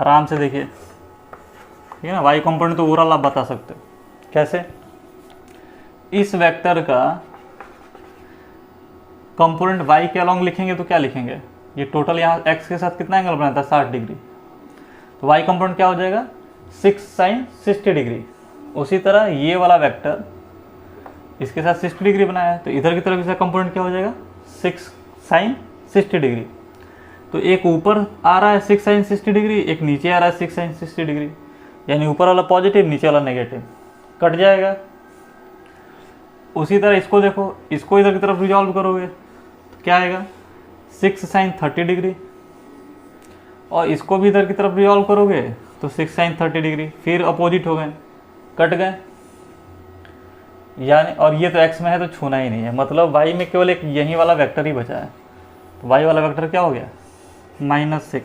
आराम से देखिए। ठीक है ना, वाई कंपोनेंट तो ओवरऑल आप बता सकते हो। कैसे? इस वेक्टर का कंपोनेंट वाई के अलॉन्ग लिखेंगे तो क्या लिखेंगे? ये टोटल यहाँ एक्स के साथ कितना एंगल बनाता है? 60 डिग्री। तो वाई कंपोनेंट क्या हो जाएगा? 6 sin 60 डिग्री। उसी तरह ये वाला वेक्टर इसके साथ 60 डिग्री बनाया है, तो इधर की तरफ इसका कंपोनेंट क्या हो जाएगा? 6 sin 60 डिग्री। तो एक ऊपर आ रहा है 6 sin 60 डिग्री, एक नीचे आ रहा है 6 sin 60 डिग्री, यानी ऊपर वाला पॉजिटिव, नीचे वाला नेगेटिव, कट जाएगा। उसी तरह इसको देखो, इसको इधर की तरफ रिजॉल्व करोगे तो क्या आएगा? 6 sin 30 डिग्री, और इसको भी इधर की तरफ रिजॉल्व करोगे तो 6 sin 30 डिग्री, फिर अपोजिट हो गए, कट गए। यानी और ये तो एक्स में है तो छूना ही नहीं है, मतलब वाई में केवल एक यही वाला वेक्टर ही बचा है। तो वाई वाला वेक्टर क्या हो गया? -6।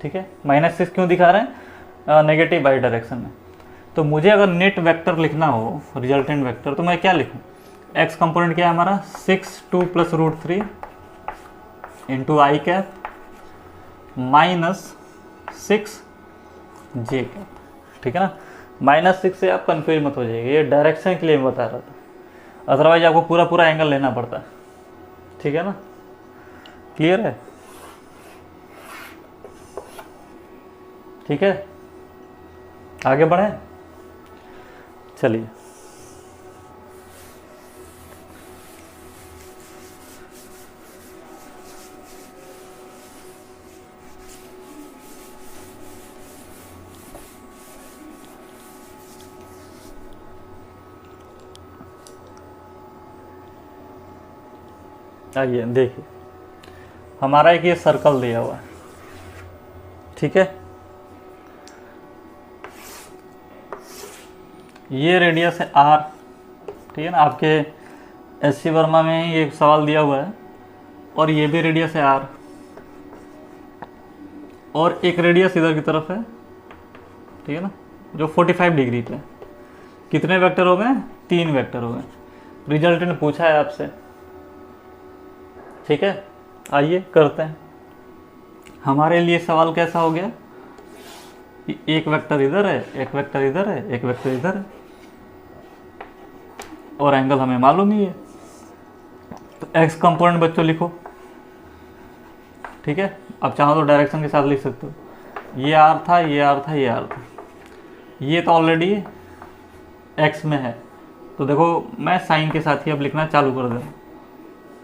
ठीक है, -6 क्यों दिखा रहे हैं? नेगेटिव वाई डायरेक्शन में। तो मुझे अगर नेट वेक्टर लिखना हो, रिजल्टेंट वेक्टर, तो मैं क्या लिखूं? एक्स कंपोनेंट क्या है हमारा? 6 2 + √3 इंटू आई कैप -6 जे कैप। ठीक है ना, -6 से आप कन्फ्यूज मत हो जाइए, ये डायरेक्शन के लिए मैं बता रहा था, अदरवाइज आपको पूरा पूरा एंगल लेना पड़ता है। ठीक है ना, क्लियर है? ठीक है, आगे बढ़े। चलिए आइए देखिए, हमारा एक ये सर्कल दिया हुआ है। ठीक है, ये रेडियस है r। ठीक है ना, आपके एससी वर्मा में ही ये सवाल दिया हुआ है, और ये भी रेडियस है r। और एक रेडियस इधर की तरफ है, ठीक है ना, जो 45 डिग्री पे। कितने वेक्टर हो गए? 3 वेक्टर हो गए। रिजल्टेंट पूछा है आपसे, ठीक है। आइए करते हैं। हमारे लिए सवाल कैसा हो गया कि एक वेक्टर इधर है, एक वेक्टर इधर है, एक वेक्टर इधर है, और एंगल हमें मालूम ही है। तो एक्स कंपोनेंट बच्चों लिखो, ठीक है। अब चाहो तो डायरेक्शन के साथ लिख सकते हो। ये आर था, ये आर था, ये आर था। ये तो ऑलरेडी एक्स में है, तो देखो मैं साइन के साथ ही अब लिखना चालू कर दूँ,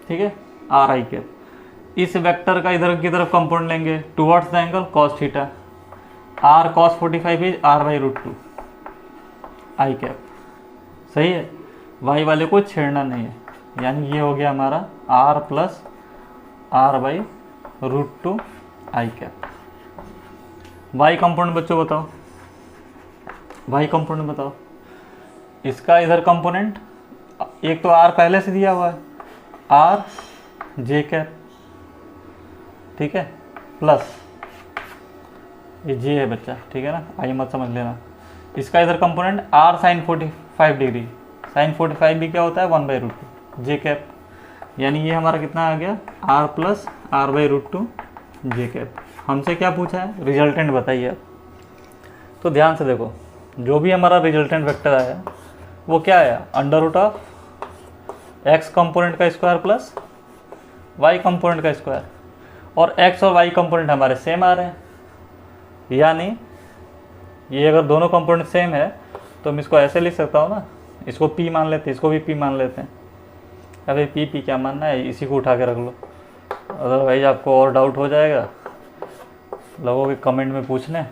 ठीक है। आर आई कैप, इस वेक्टर का इधर की तरफ कंपोनेंट लेंगे towards the angle cos theta. R cos 45 is R by root 2 I cap, सही है। वाई वाले को छेड़ना नहीं है, यानी ये हो गया हमारा R plus R by root 2 I cap. Y component बच्चों बताओ, वाई कंपोनेंट बताओ। इसका इधर कंपोनेंट, एक तो आर पहले से दिया हुआ है, आर जे कैप, ठीक है, प्लस ये जे है बच्चा, ठीक है ना, आई मत समझ लेना। इसका इधर component R sine 45 degree, sine 45 भी क्या होता है 1 बाई रूट 2 जे कैप, यानी ये हमारा कितना आ गया R plus R by root 2 J cap. हमसे क्या पूछा है? रिजल्टेंट बताइए आप। तो ध्यान से देखो, जो भी हमारा रिजल्टेंट वेक्टर आया वो क्या आया? Under root of X component का स्क्वायर प्लस वाई कंपोनेंट का स्क्वायर, और एक्स और वाई कंपोनेंट हमारे सेम आ रहे हैं, यानी ये अगर दोनों कंपोनेंट सेम है तो मैं इसको ऐसे लिख सकता हूँ ना, इसको पी मान लेते हैं, इसको भी पी मान लेते हैं। अरे पी क्या मानना है, इसी को उठा के रख लो, अदरवाइज आपको और डाउट हो जाएगा, लोगों के कमेंट में पूछने।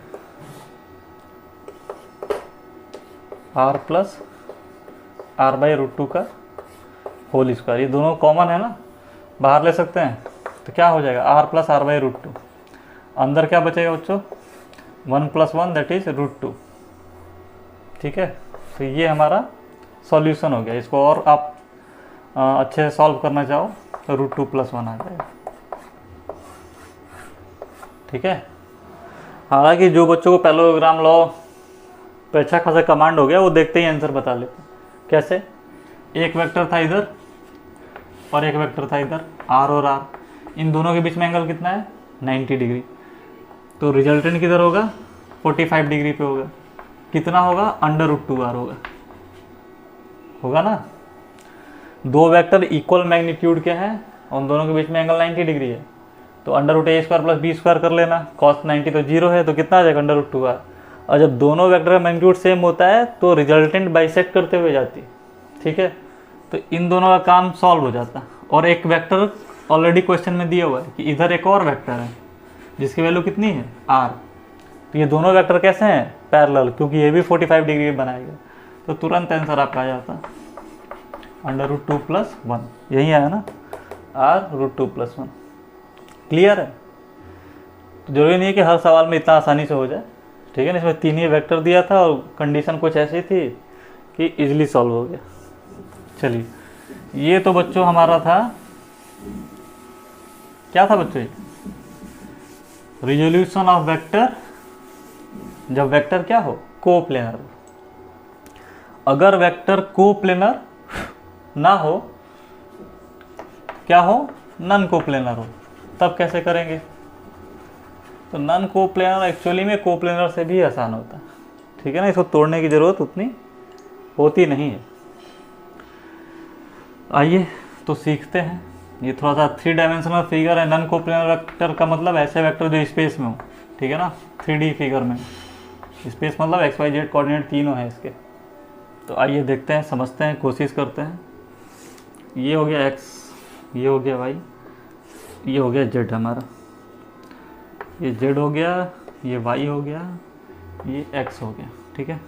R plus R by root 2 का होल स्क्वायर, ये दोनों कॉमन है ना, बाहर ले सकते हैं, तो क्या हो जाएगा R plus R by root 2। अंदर क्या बचेगा बच्चों? 1 + 1 दैट इज रूट 2, ठीक है। तो ये हमारा सॉल्यूशन हो गया। इसको और आप अच्छे से सॉल्व करना चाहो तो रूट 2 + 1 आ जाएगा, ठीक है। हालांकि जो बच्चों को पैरेललोग्राम लॉ पे अच्छा खासा कमांड हो गया वो देखते ही आंसर बता लेते हैं। कैसे? एक वेक्टर था इधर और एक वेक्टर था इधर, आर और आर, इन दोनों के बीच में एंगल कितना है 90 डिग्री, तो रिजल्टेंट किधर होगा 45 डिग्री पे होगा। कितना होगा? अंडर रूट 2 आर होगा ना। दो वेक्टर इक्वल मैग्नीट्यूड के हैं, उन दोनों के बीच में एंगल 90 डिग्री है, तो अंडर रूट a² + b² कर लेना, कॉस 90 तो 0 है, तो कितना आ जाएगा अंडर रूट 2 आर। और जब दोनों वेक्टर का मैग्नीट्यूड सेम होता है तो रिजल्टेंट बाइसेक्ट करते हुए जाती है, ठीक है। तो इन दोनों का काम सॉल्व हो जाता है। और एक वेक्टर ऑलरेडी क्वेश्चन में दिया हुआ है कि इधर एक और वेक्टर है जिसकी वैल्यू कितनी है आर, तो ये दोनों वेक्टर कैसे हैं पैरेलल, क्योंकि ये भी 45 डिग्री बनाएगा, तो तुरंत आंसर आपका आ जाता अंडर रूट 2 + 1, यही आया ना, आर रूट 2 + 1। क्लियर है? तो जरूरी नहीं है कि हर सवाल में इतना आसानी से हो जाए, ठीक है ना। इसमें 3 ही वेक्टर दिया था और कंडीशन कुछ ऐसी थी कि इजीली सॉल्व हो गया। चलिए, ये तो बच्चों हमारा था, क्या था बच्चों? रिजोल्यूशन ऑफ वेक्टर, जब वेक्टर क्या हो कोप्लेनर। अगर वेक्टर कोप्लेनर ना हो, क्या हो नॉन कोप्लेनर हो, तब कैसे करेंगे? तो नॉन कोप्लेनर एक्चुअली में कोप्लेनर से भी आसान होता है, ठीक है ना, इसको तोड़ने की जरूरत उतनी होती नहीं है। आइए तो सीखते हैं। ये थोड़ा सा 3 डायमेंशनल फिगर है। नॉन कोप्लेनर वेक्टर का मतलब ऐसे वेक्टर जो स्पेस में हो, ठीक है ना, 3D फिगर में। स्पेस मतलब एक्स वाई जेड कोऑर्डिनेट तीनों हैं इसके। तो आइए देखते हैं, समझते हैं, कोशिश करते हैं। ये हो गया एक्स, ये हो गया वाई, ये हो गया जेड हमारा, ये जेड हो गया, ये वाई हो गया, ये एक्स हो गया, ठीक है।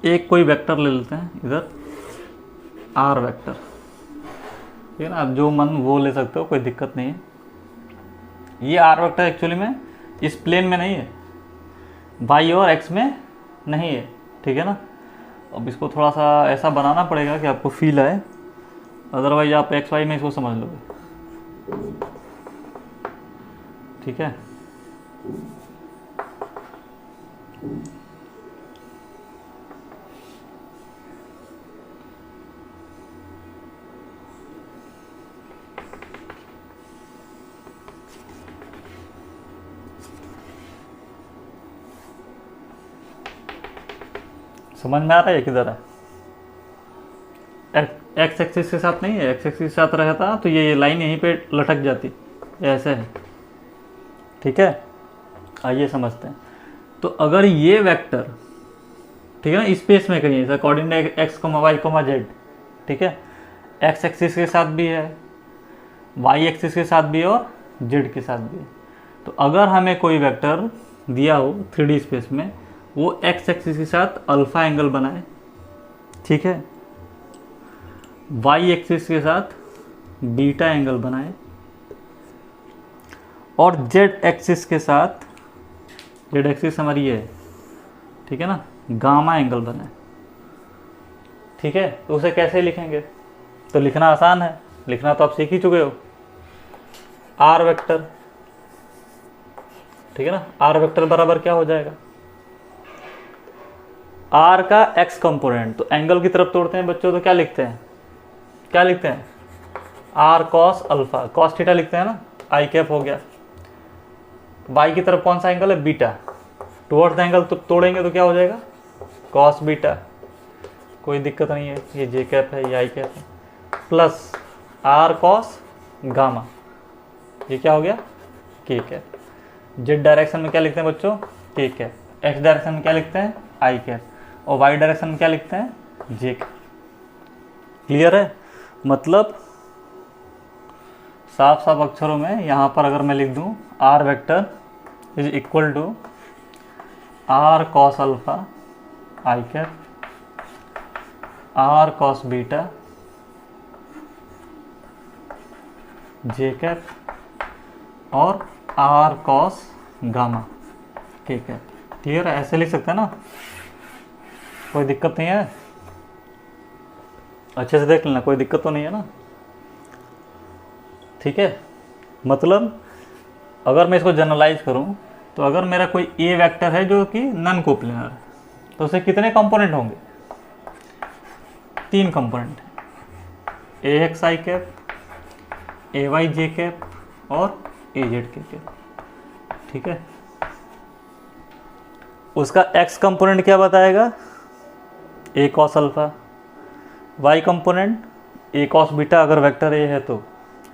एक कोई वेक्टर ले लेते हैं इधर, आर वेक्टर, ठीक है ना, आप जो मन वो ले सकते हो, कोई दिक्कत नहीं है। ये आर वेक्टर एक्चुअली में इस प्लेन में नहीं है, वाई और एक्स में नहीं है, ठीक है ना। अब इसको थोड़ा सा ऐसा बनाना पड़ेगा कि आपको फील आए, अदरवाइज आप एक्स वाई में इसको समझ लोगे, ठीक है। समझ में आ रहा है किधर है? एक्स एक्सिस के साथ नहीं है, एक्स एक्सिस के साथ रहता तो ये लाइन यहीं पे लटक जाती, ऐसे है। ठीक है, आइए समझते हैं। तो अगर ये वेक्टर, ठीक है ना, स्पेस में कहीं है coordinate X comma Y comma Z, ठीक है, एक्स एक्सिस के साथ भी है, वाई एक्सिस के साथ भी है और जेड के साथ भी है। तो अगर हमें कोई वेक्टर दिया हो 3D स्पेस में, वो एक्स एक्सिस के साथ अल्फा एंगल बनाए, ठीक है, वाई एक्सिस के साथ बीटा एंगल बनाए और जेड एक्सिस के साथ, जेड एक्सिस हमारी ये है, ठीक है ना, गामा एंगल बनाए। ठीक है, तो उसे कैसे लिखेंगे? तो लिखना आसान है, लिखना तो आप सीख ही चुके हो, आर वेक्टर, ठीक है ना। आर वेक्टर बराबर क्या हो जाएगा? आर का एक्स कंपोनेंट, तो एंगल की तरफ तोड़ते हैं बच्चों, तो क्या लिखते हैं, क्या लिखते हैं? R cos alpha, cos theta लिखते हैं ना, आई कैप हो गया। वाई की तरफ कौन सा एंगल है? बीटा, टुवर्ड्स द एंगल तो तोड़ेंगे तो क्या हो जाएगा? कॉस बीटा, कोई दिक्कत नहीं है, ये जे कैप है, ये आई कैप है, प्लस आर कॉस गामा, ये क्या हो गया? के कैप। जेड डायरेक्शन में क्या लिखते हैं बच्चों? के कैप। एक्स डायरेक्शन में क्या लिखते हैं? आई कैप। और वाई डायरेक्शन में क्या लिखते हैं? जे कैप। क्लियर है? मतलब साफ साफ अक्षरों में यहाँ पर अगर मैं लिख दूँ R vector is equal to R cos alpha I cap, R cos beta J cap और R cos gamma K cap. Clear है? ऐसे लिख सकते हैं ना, कोई दिक्कत नहीं है? अच्छे से देख लेना, कोई दिक्कत तो नहीं है ना? ठीक है, मतलब अगर मैं इसको जनरलाइज करूं तो अगर मेरा कोई ए वेक्टर है जो कि नॉन कोप्लेनर है, तो उसे कितने कंपोनेंट होंगे? 3 कंपोनेंट है, ए एक्स आई कैप, ए वाई जे कैप और ए जेड के कैप। ठीक है, उसका एक्स कंपोनेंट क्या बताएगा? A cos alpha, y component a cos beta अगर वेक्टर ए है तो,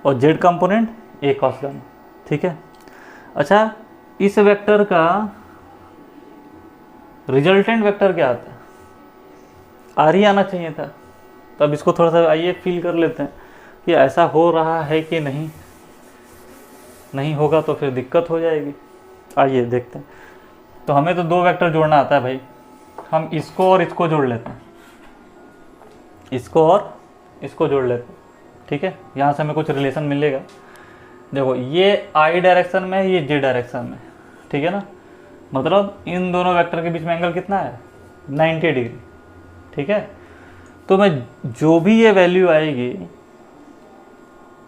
और z component a cos gamma. ठीक है, अच्छा इस वेक्टर का रिजल्टेंट वेक्टर क्या आता है? आर ही आना चाहिए था। तो अब इसको थोड़ा सा आइए फील कर लेते हैं कि ऐसा हो रहा है कि नहीं, नहीं होगा तो फिर दिक्कत हो जाएगी। आइए देखते हैं। तो हमें तो 2 वेक्टर जोड़ना आता है भाई, हम इसको और इसको जोड़ लेते हैं, इसको और इसको जोड़ लेते हैं। ठीक है, यहाँ से हमें कुछ रिलेशन मिलेगा। देखो ये आई डायरेक्शन में है, ये जे डायरेक्शन में, ठीक है ना, मतलब इन दोनों वेक्टर के बीच में एंगल कितना है? 90 डिग्री। ठीक है, तो मैं जो भी ये वैल्यू आएगी,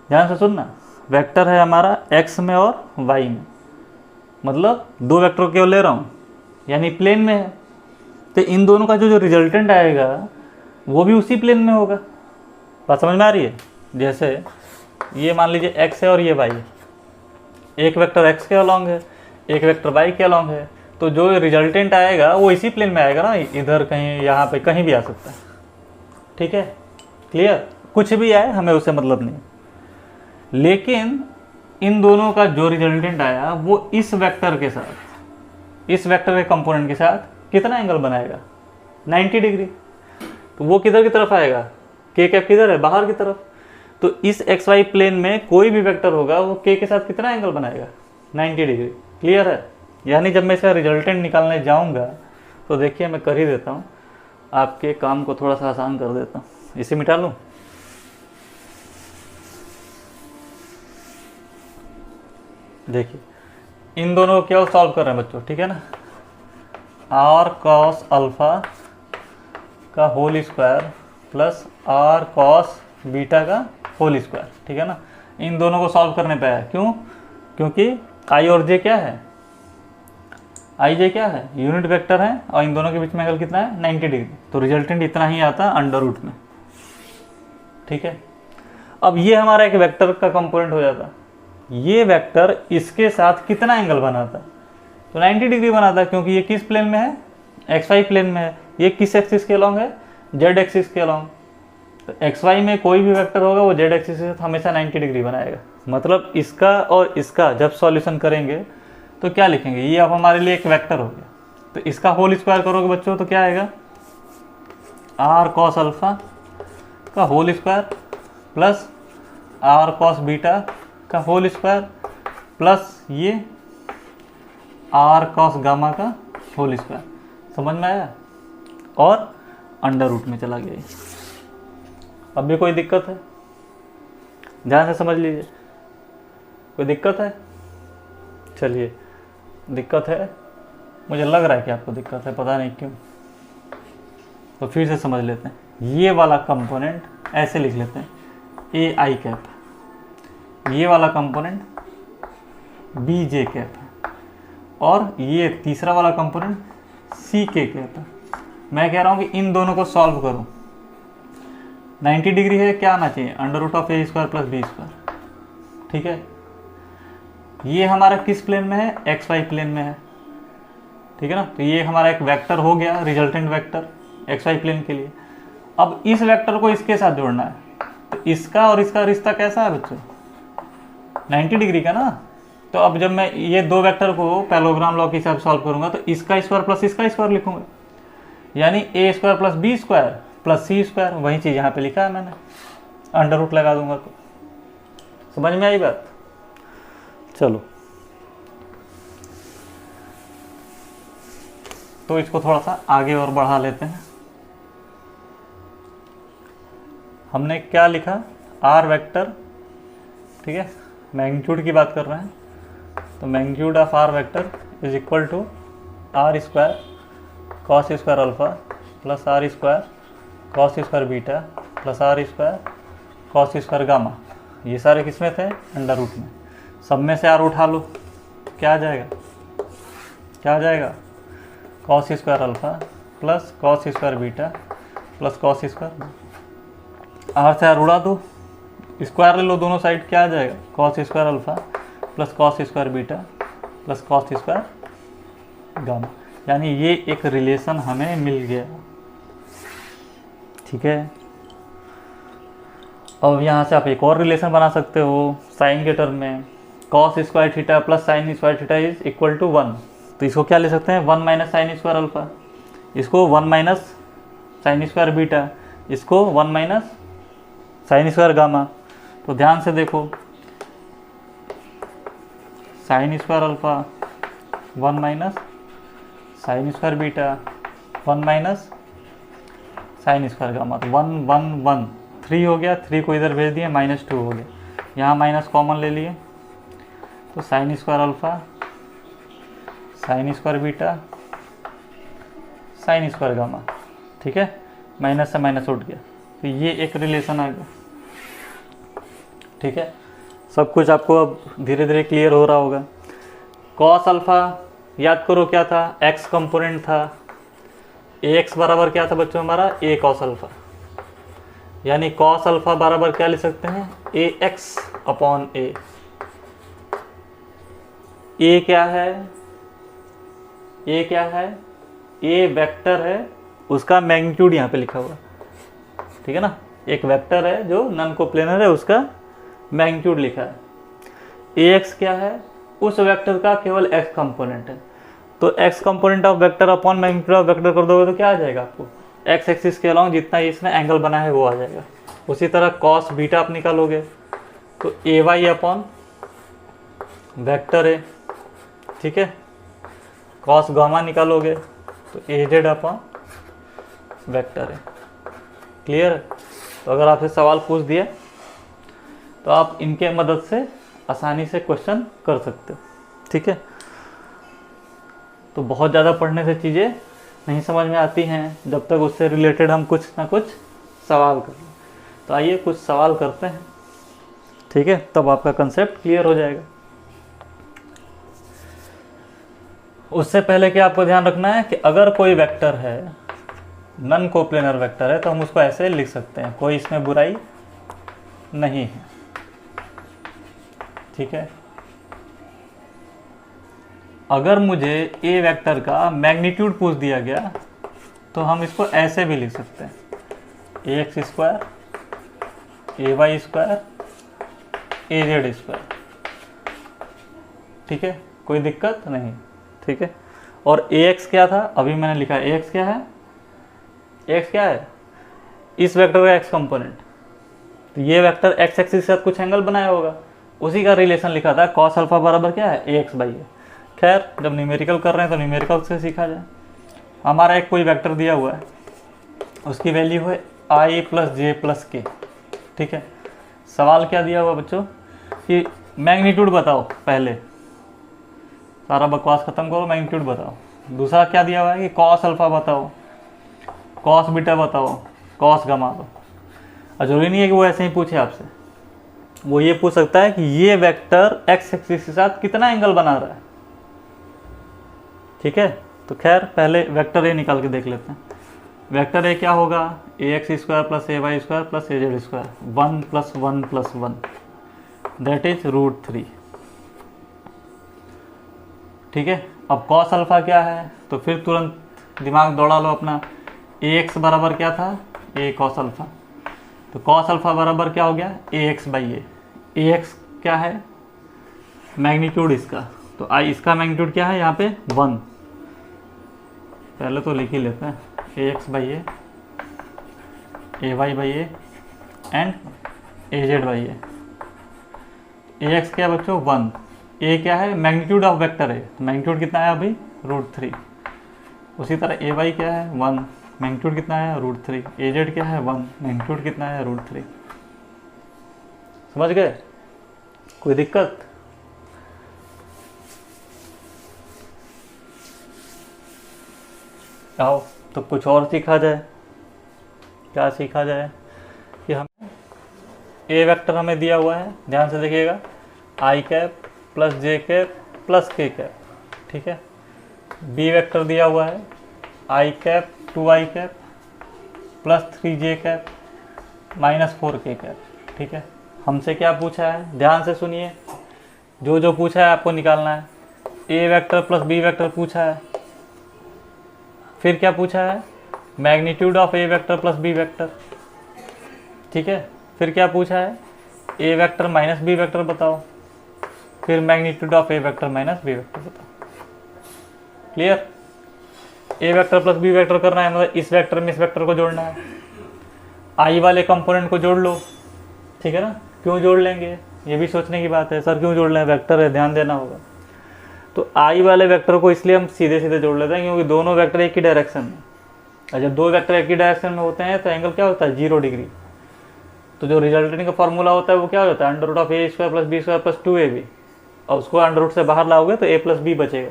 ध्यान से सुनना, वेक्टर है हमारा एक्स में और वाई में, मतलब 2 वेक्टर केवल ले रहा हूँ, यानी प्लेन में है, तो इन दोनों का जो रिजल्टेंट आएगा वो भी उसी प्लेन में होगा। बात समझ में आ रही है? जैसे ये मान लीजिए एक्स है और ये वाई है, एक वेक्टर एक्स के अलॉन्ग है, एक वेक्टर वाई के अलॉन्ग है, तो जो रिजल्टेंट आएगा वो इसी प्लेन में आएगा ना, इधर कहीं, यहाँ पे कहीं भी आ सकता है। ठीक है, क्लियर? कुछ भी आए हमें उससे मतलब नहीं, लेकिन इन दोनों का जो रिजल्टेंट आया वो इस वेक्टर के साथ, इस वेक्टर के कंपोनेंट के साथ कितना एंगल बनाएगा? 90 डिग्री। तो वो किधर की तरफ आएगा? के कैप किधर है? बाहर की तरफ। तो इस एक्स वाई प्लेन में कोई भी वेक्टर होगा वो के साथ कितना एंगल बनाएगा? 90 डिग्री। क्लियर है? यानी जब मैं इसका रिजल्टेंट निकालने जाऊंगा तो देखिए मैं कर ही देता हूँ, आपके काम को थोड़ा सा आसान कर देता हूँ। इसे मिटा लूँ? देखिए इन दोनों को क्या सॉल्व कर रहे हैं बच्चों, ठीक है ना, आर कॉस अल्फा का whole square plus R cos beta का होल स्क्वायर। ठीक है ना, इन दोनों को सॉल्व करने पे आया। क्यों? क्योंकि आई और जे क्या है? आई जे क्या है, यूनिट वेक्टर है और इन दोनों के बीच में एंगल कितना है 90 डिग्री, तो रिजल्टेंट इतना ही आता है अंडर रूट में। ठीक है, अब ये हमारा एक वेक्टर का कंपोनेंट हो जाता, ये वेक्टर इसके साथ कितना एंगल बनाता, तो 90 डिग्री बनाता, क्योंकि ये किस प्लेन में है, XY प्लेन में है। ये किस एक्सिस के अलॉन्ग है, Z एक्सिस के अलॉन्ग। तो XY में कोई भी वेक्टर होगा वो Z एक्सिस के साथ हमेशा 90 डिग्री बनाएगा। मतलब इसका और इसका जब सॉल्यूशन करेंगे तो क्या लिखेंगे, ये अब हमारे लिए एक वेक्टर हो गया, तो इसका होल स्क्वायर करोगे बच्चों तो क्या आएगा, r cos अल्फा का whole square plus r cos beta का होल स्क्वायर प्लस ये r cos गामा का होल स्क्वायर। समझ में आया, और अंडर रूट में चला गया। अब भी कोई दिक्कत है, ध्यान से समझ लीजिए, कोई दिक्कत है, चलिए दिक्कत है, मुझे लग रहा है कि आपको दिक्कत है, पता नहीं क्यों, तो फिर से समझ लेते हैं। ये वाला कंपोनेंट ऐसे लिख लेते हैं, ए आई कैप, ये वाला कंपोनेंट बी जे कैप है, और ये तीसरा वाला कंपोनेंट सी के कैप है। मैं कह रहा हूँ कि इन दोनों को सॉल्व करो, 90 डिग्री है, क्या आना चाहिए, under root of A square plus B square. ठीक है, ये हमारा किस प्लेन में है, XY प्लेन में है। ठीक है ना, तो ये हमारा एक वेक्टर हो गया, रिजल्टेंट वेक्टर XY प्लेन के लिए। अब इस वेक्टर को इसके साथ जोड़ना है, तो इसका और इसका रिश्ता कैसा है बच्चों, 90 डिग्री का ना। तो अब जब मैं ये दो वेक्टर को पैरेललोग्राम लॉ के हिसाब से सॉल्व करूंगा तो इसका स्क्वायर प्लस इसका स्क्वायर लिखूंगा, यानी a square plus B square plus c square, वही चीज़ यहाँ पे लिखा है मैंने, अंडर रूट लगा दूंगा। तो समझ में आई बात, चलो तो इसको थोड़ा सा आगे और बढ़ा लेते हैं। हमने क्या लिखा, आर वेक्टर, ठीक है, मैग्नीट्यूड की बात कर रहे हैं, तो magnitude of R vector is equal to R square cos square alpha plus R square cos square beta plus R square cos square gamma. ये सारे किसमें थे, अंडर रूट में। सब में से आर उठा लो, क्या आ जाएगा, क्या आ जाएगा, cos square alpha plus cos square beta plus cos square, R से आर उड़ा दो, स्क्वायर ले लो दोनों साइड, क्या आ जाएगा, cos square alpha plus cos square beta plus cos square gamma. यानी ये एक रिलेशन हमें मिल गया। ठीक है, अब यहाँ से आप एक और रिलेशन बना सकते हो साइन के टर्म में, cos square theta plus sine square theta is equal to 1। तो इसको क्या ले सकते हैं, 1 माइनस साइन स्क्वायर अल्फा, इसको 1 माइनस साइन स्क्वायर बीटा, इसको 1 माइनस साइन स्क्वायर गामा। तो ध्यान से देखो, sine square alpha 1 minus sine square beta 1 minus sine square gamma, तो 1 1 1 3 हो गया, 3 को इधर भेज दिए, -2 हो गया, यहाँ माइनस कॉमन ले लिए, तो sine square alpha sine square beta sine square gamma. ठीक है, माइनस से माइनस उठ गया, तो ये एक रिलेशन आ गया। ठीक है, सब कुछ आपको अब धीरे धीरे क्लियर हो रहा होगा। कॉस अल्फा याद करो क्या था, एक्स कंपोनेंट था, एक्स बराबर क्या था बच्चों हमारा, ए कॉस अल्फा, यानी कॉस अल्फा बराबर क्या ले सकते हैं, ए एक्स अपॉन ए। ए क्या है, ए क्या है, ए वेक्टर है, उसका मैग्नीट्यूड यहाँ पे लिखा हुआ, ठीक है ना, एक वेक्टर है जो नॉन कोप्लेनर है, उसका मैग्नीट्यूड लिखा है। ए एक्स क्या है, उस वेक्टर का केवल एक्स कंपोनेंट है, तो x component of vector upon magnitude of vector कर दोगे तो क्या आ जाएगा आपको, एक्स एक्सिस के अलॉन्ग जितना इसने एंगल बना है वो आ जाएगा। उसी तरह कॉस बीटा आप निकालोगे तो ए वाई अपॉन वेक्टर है, ठीक है, कॉस गामा निकालोगे तो ए जेड अपॉन वेक्टर है। क्लियर है, तो अगर आपसे सवाल पूछ दिया तो आप इनके मदद से आसानी से क्वेश्चन कर सकते हो। ठीक है, तो बहुत ज़्यादा पढ़ने से चीज़ें नहीं समझ में आती हैं, जब तक उससे रिलेटेड हम कुछ ना कुछ सवाल कर लें। तो आइए कुछ सवाल करते हैं, ठीक है, तब आपका कंसेप्ट क्लियर हो जाएगा। उससे पहले क्या आपको ध्यान रखना है कि अगर कोई वेक्टर है, नन कोप्लेनर वेक्टर है, तो हम उसको ऐसे लिख सकते हैं, कोई इसमें बुराई नहीं है। ठीक है, अगर मुझे ए वेक्टर का मैग्नीट्यूड पूछ दिया गया तो हम इसको ऐसे भी लिख सकते हैं, a x square, A y square, A z square. ठीक है, कोई दिक्कत नहीं। ठीक है, और ए एक्स क्या था, अभी मैंने लिखा ए एक्स क्या है, एक्स क्या है, इस वेक्टर का एक्स कंपोनेंट। तो ये वेक्टर एक्स एक्सिस के साथ कुछ एंगल बनाया होगा, उसी का रिलेशन लिखा था, कॉस अल्फा बराबर क्या है, ए एक्स बाई ए। खैर, जब न्यूमेरिकल कर रहे हैं तो न्यूमेरिकल से सीखा जाए। हमारा एक कोई वेक्टर दिया हुआ है, उसकी वैल्यू है आई प्लस जे प्लस के। ठीक है, सवाल क्या दिया हुआ बच्चों कि मैग्नीट्यूड बताओ, पहले सारा बकवास खत्म करो, मैग्नीट्यूड बताओ। दूसरा क्या दिया हुआ है कि कॉस अल्फा बताओ, कॉस बीटा बताओ, कॉस गामा दो। और जरूरी नहीं है कि वो ऐसे ही पूछे आपसे, वो ये पूछ सकता है कि ये वेक्टर एक्स एक्सिस के साथ कितना एंगल बना रहा है। ठीक है, तो खैर पहले वेक्टर ए निकाल के देख लेते हैं। वेक्टर ए क्या होगा, a x square plus a y square plus a z square, 1 + 1 + 1, that is √3। ठीक है, अब कॉस अल्फा क्या है, तो फिर तुरंत दिमाग दौड़ा लो अपना, ए एक्स बराबर क्या था, ए कॉस अल्फा। तो कॉस अल्फा बराबर क्या हो गया, a x by a. A x क्या है, मैग्नीट्यूड इसका, तो आई इसका मैग्नीट्यूड क्या है यहाँ पे 1। पहले तो लिख ही लेते हैं, a x by a y by a and a z by a. A x क्या है बच्चों 1, ए क्या है मैग्नीट्यूड ऑफ वेक्टर है, मैग्नीट्यूड कितना है अभी √3। उसी तरह ए वाई क्या है 1, मैग्नीट्यूड कितना है √3। ए जेड क्या है 1, मैग्नीट्यूड कितना है √3। समझ गए, कोई दिक्कत? आओ तो कुछ और सीखा जाए। क्या सीखा जाए कि हमें ए वेक्टर हमें दिया हुआ है, ध्यान से देखिएगा, i cap plus j cap plus k cap. ठीक है, बी वेक्टर दिया हुआ है i cap 2i cap plus 3j cap -4k cap. ठीक है, हमसे क्या पूछा है, ध्यान से सुनिए, जो जो पूछा है आपको निकालना है। A vector plus B vector पूछा है, फिर क्या पूछा है, magnitude of A vector plus B vector. ठीक है, फिर क्या पूछा है, A vector minus B vector बताओ, फिर magnitude of A vector minus B vector बताओ। Clear? A vector plus B vector करना है, मतलब इस वेक्टर में इस वेक्टर को जोड़ना है, आई वाले कंपोनेंट को जोड़ लो। ठीक है ना, क्यों जोड़ लेंगे, ये भी सोचने की बात है, सर क्यों जोड़ लें, वेक्टर है, ध्यान देना होगा। तो आई वाले वेक्टर को इसलिए हम सीधे सीधे जोड़ लेते हैं क्योंकि दोनों वेक्टर एक ही डायरेक्शन में, और जब दो वेक्टर एक ही डायरेक्शन में होते हैं तो एंगल क्या होता है 0 डिग्री। तो जो रिजल्टेंट का फॉर्मूला होता है वो क्या होता है √a² + b² + 2ab, और उसको अंडर से बाहर लाओगे तो a + b बचेगा,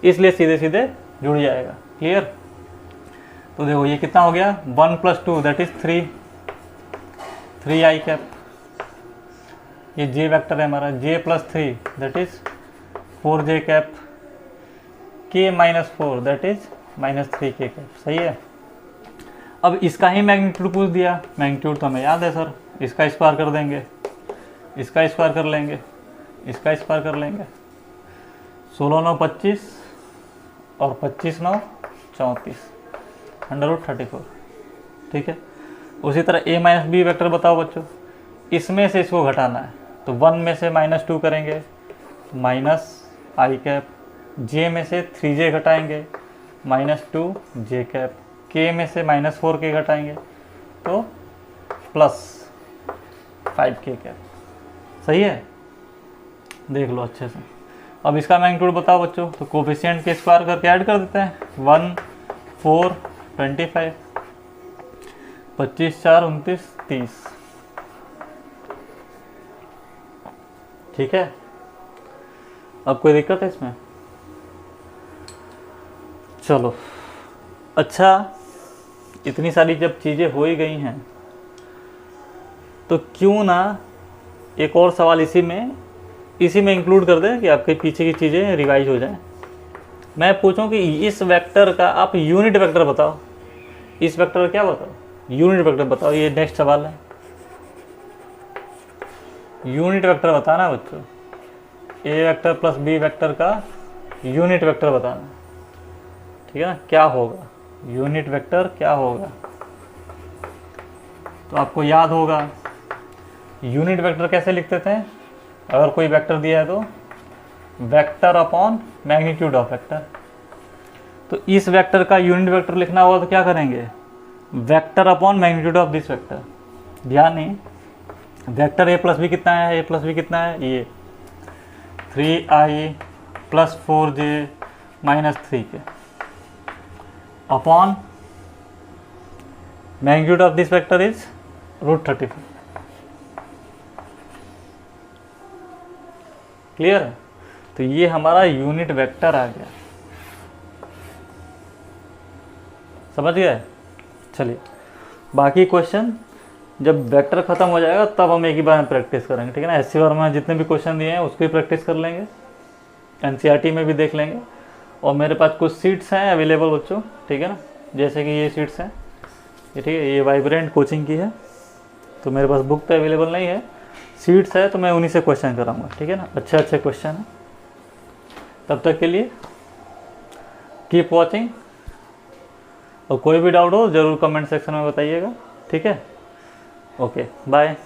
इसलिए सीधे सीधे जुड़ जाएगा। क्लियर? तो देखो ये कितना हो गया, 1 + 2 दैट इज 3i कैप। ये j वेक्टर है हमारा, j + 3 that is 4j cap, k - 4 that is -3k cap. सही है, अब इसका ही मैग्नीट्यूड पूछ दिया, मैग्नीट्यूड तो हमें याद है सर, इसका स्क्वायर कर देंगे, इसका स्क्वायर कर लेंगे, इसका स्क्वायर कर लेंगे, 16 9 25 और 25 9 34, √34। ठीक है, उसी तरह a - b वेक्टर बताओ बच्चों, इसमें से इसको घटाना है, तो 1 में से -2 करेंगे -i कैप, j में से 3j घटाएंगे -2j कैप, k में से -4k घटाएंगे तो +5k कैप। सही है, देख लो अच्छे से। अब इसका मैग्नीट्यूड बताओ बच्चों, तो कोफिशिएंट के स्क्वायर करके ऐड कर देते हैं, 1 4 25 25 4 29 30। ठीक है, अब कोई दिक्कत है इसमें? चलो अच्छा, इतनी सारी जब चीज़ें हो ही गई हैं तो क्यों ना एक और सवाल इसी में इंक्लूड कर दें कि आपके पीछे की चीज़ें रिवाइज हो जाएं। मैं पूछूं कि इस वेक्टर का आप यूनिट वेक्टर बताओ, इस वेक्टर का क्या बताओ, यूनिट वेक्टर बताओ, ये नेक्स्ट सवाल है। यूनिट वेक्टर बताना बच्चों, ए वेक्टर प्लस बी वेक्टर का यूनिट वेक्टर बताना, ठीक है ना। क्या होगा यूनिट वेक्टर, क्या होगा, तो आपको याद होगा यूनिट वेक्टर कैसे लिखते थे, अगर कोई वेक्टर दिया है तो vector upon magnitude of vector. तो इस वेक्टर का यूनिट वेक्टर लिखना होगा तो क्या करेंगे, vector upon magnitude of this vector. ध्यान नहीं, वेक्टर ए प्लस बी कितना है, ए प्लस बी कितना है, ये 3i plus 4j minus 3k upon magnitude of this vector is √34। Clear है, तो ये हमारा यूनिट वेक्टर आ गया, समझ गए। चलिए बाकी क्वेश्चन जब वेक्टर खत्म हो जाएगा तब हम एक ही बार में प्रैक्टिस करेंगे, ठीक है ना। SC वर्मा में जितने भी क्वेश्चन दिए हैं उसको भी प्रैक्टिस कर लेंगे, NCERT में भी देख लेंगे, और मेरे पास कुछ सीट्स हैं अवेलेबल बच्चों, ठीक है ना। जैसे कि ये सीट्स हैं, ये ठीक है, ये वाइब्रेंट कोचिंग की है, तो मेरे पास बुक तो अवेलेबल नहीं है, सीट्स है तो मैं उन्हीं से क्वेश्चन कराऊंगा, ठीक है ना। अच्छे अच्छे क्वेश्चन हैं। तब तक के लिए कीप वॉचिंग, और कोई भी डाउट हो ज़रूर कमेंट सेक्शन में बताइएगा, ठीक है। Okay bye.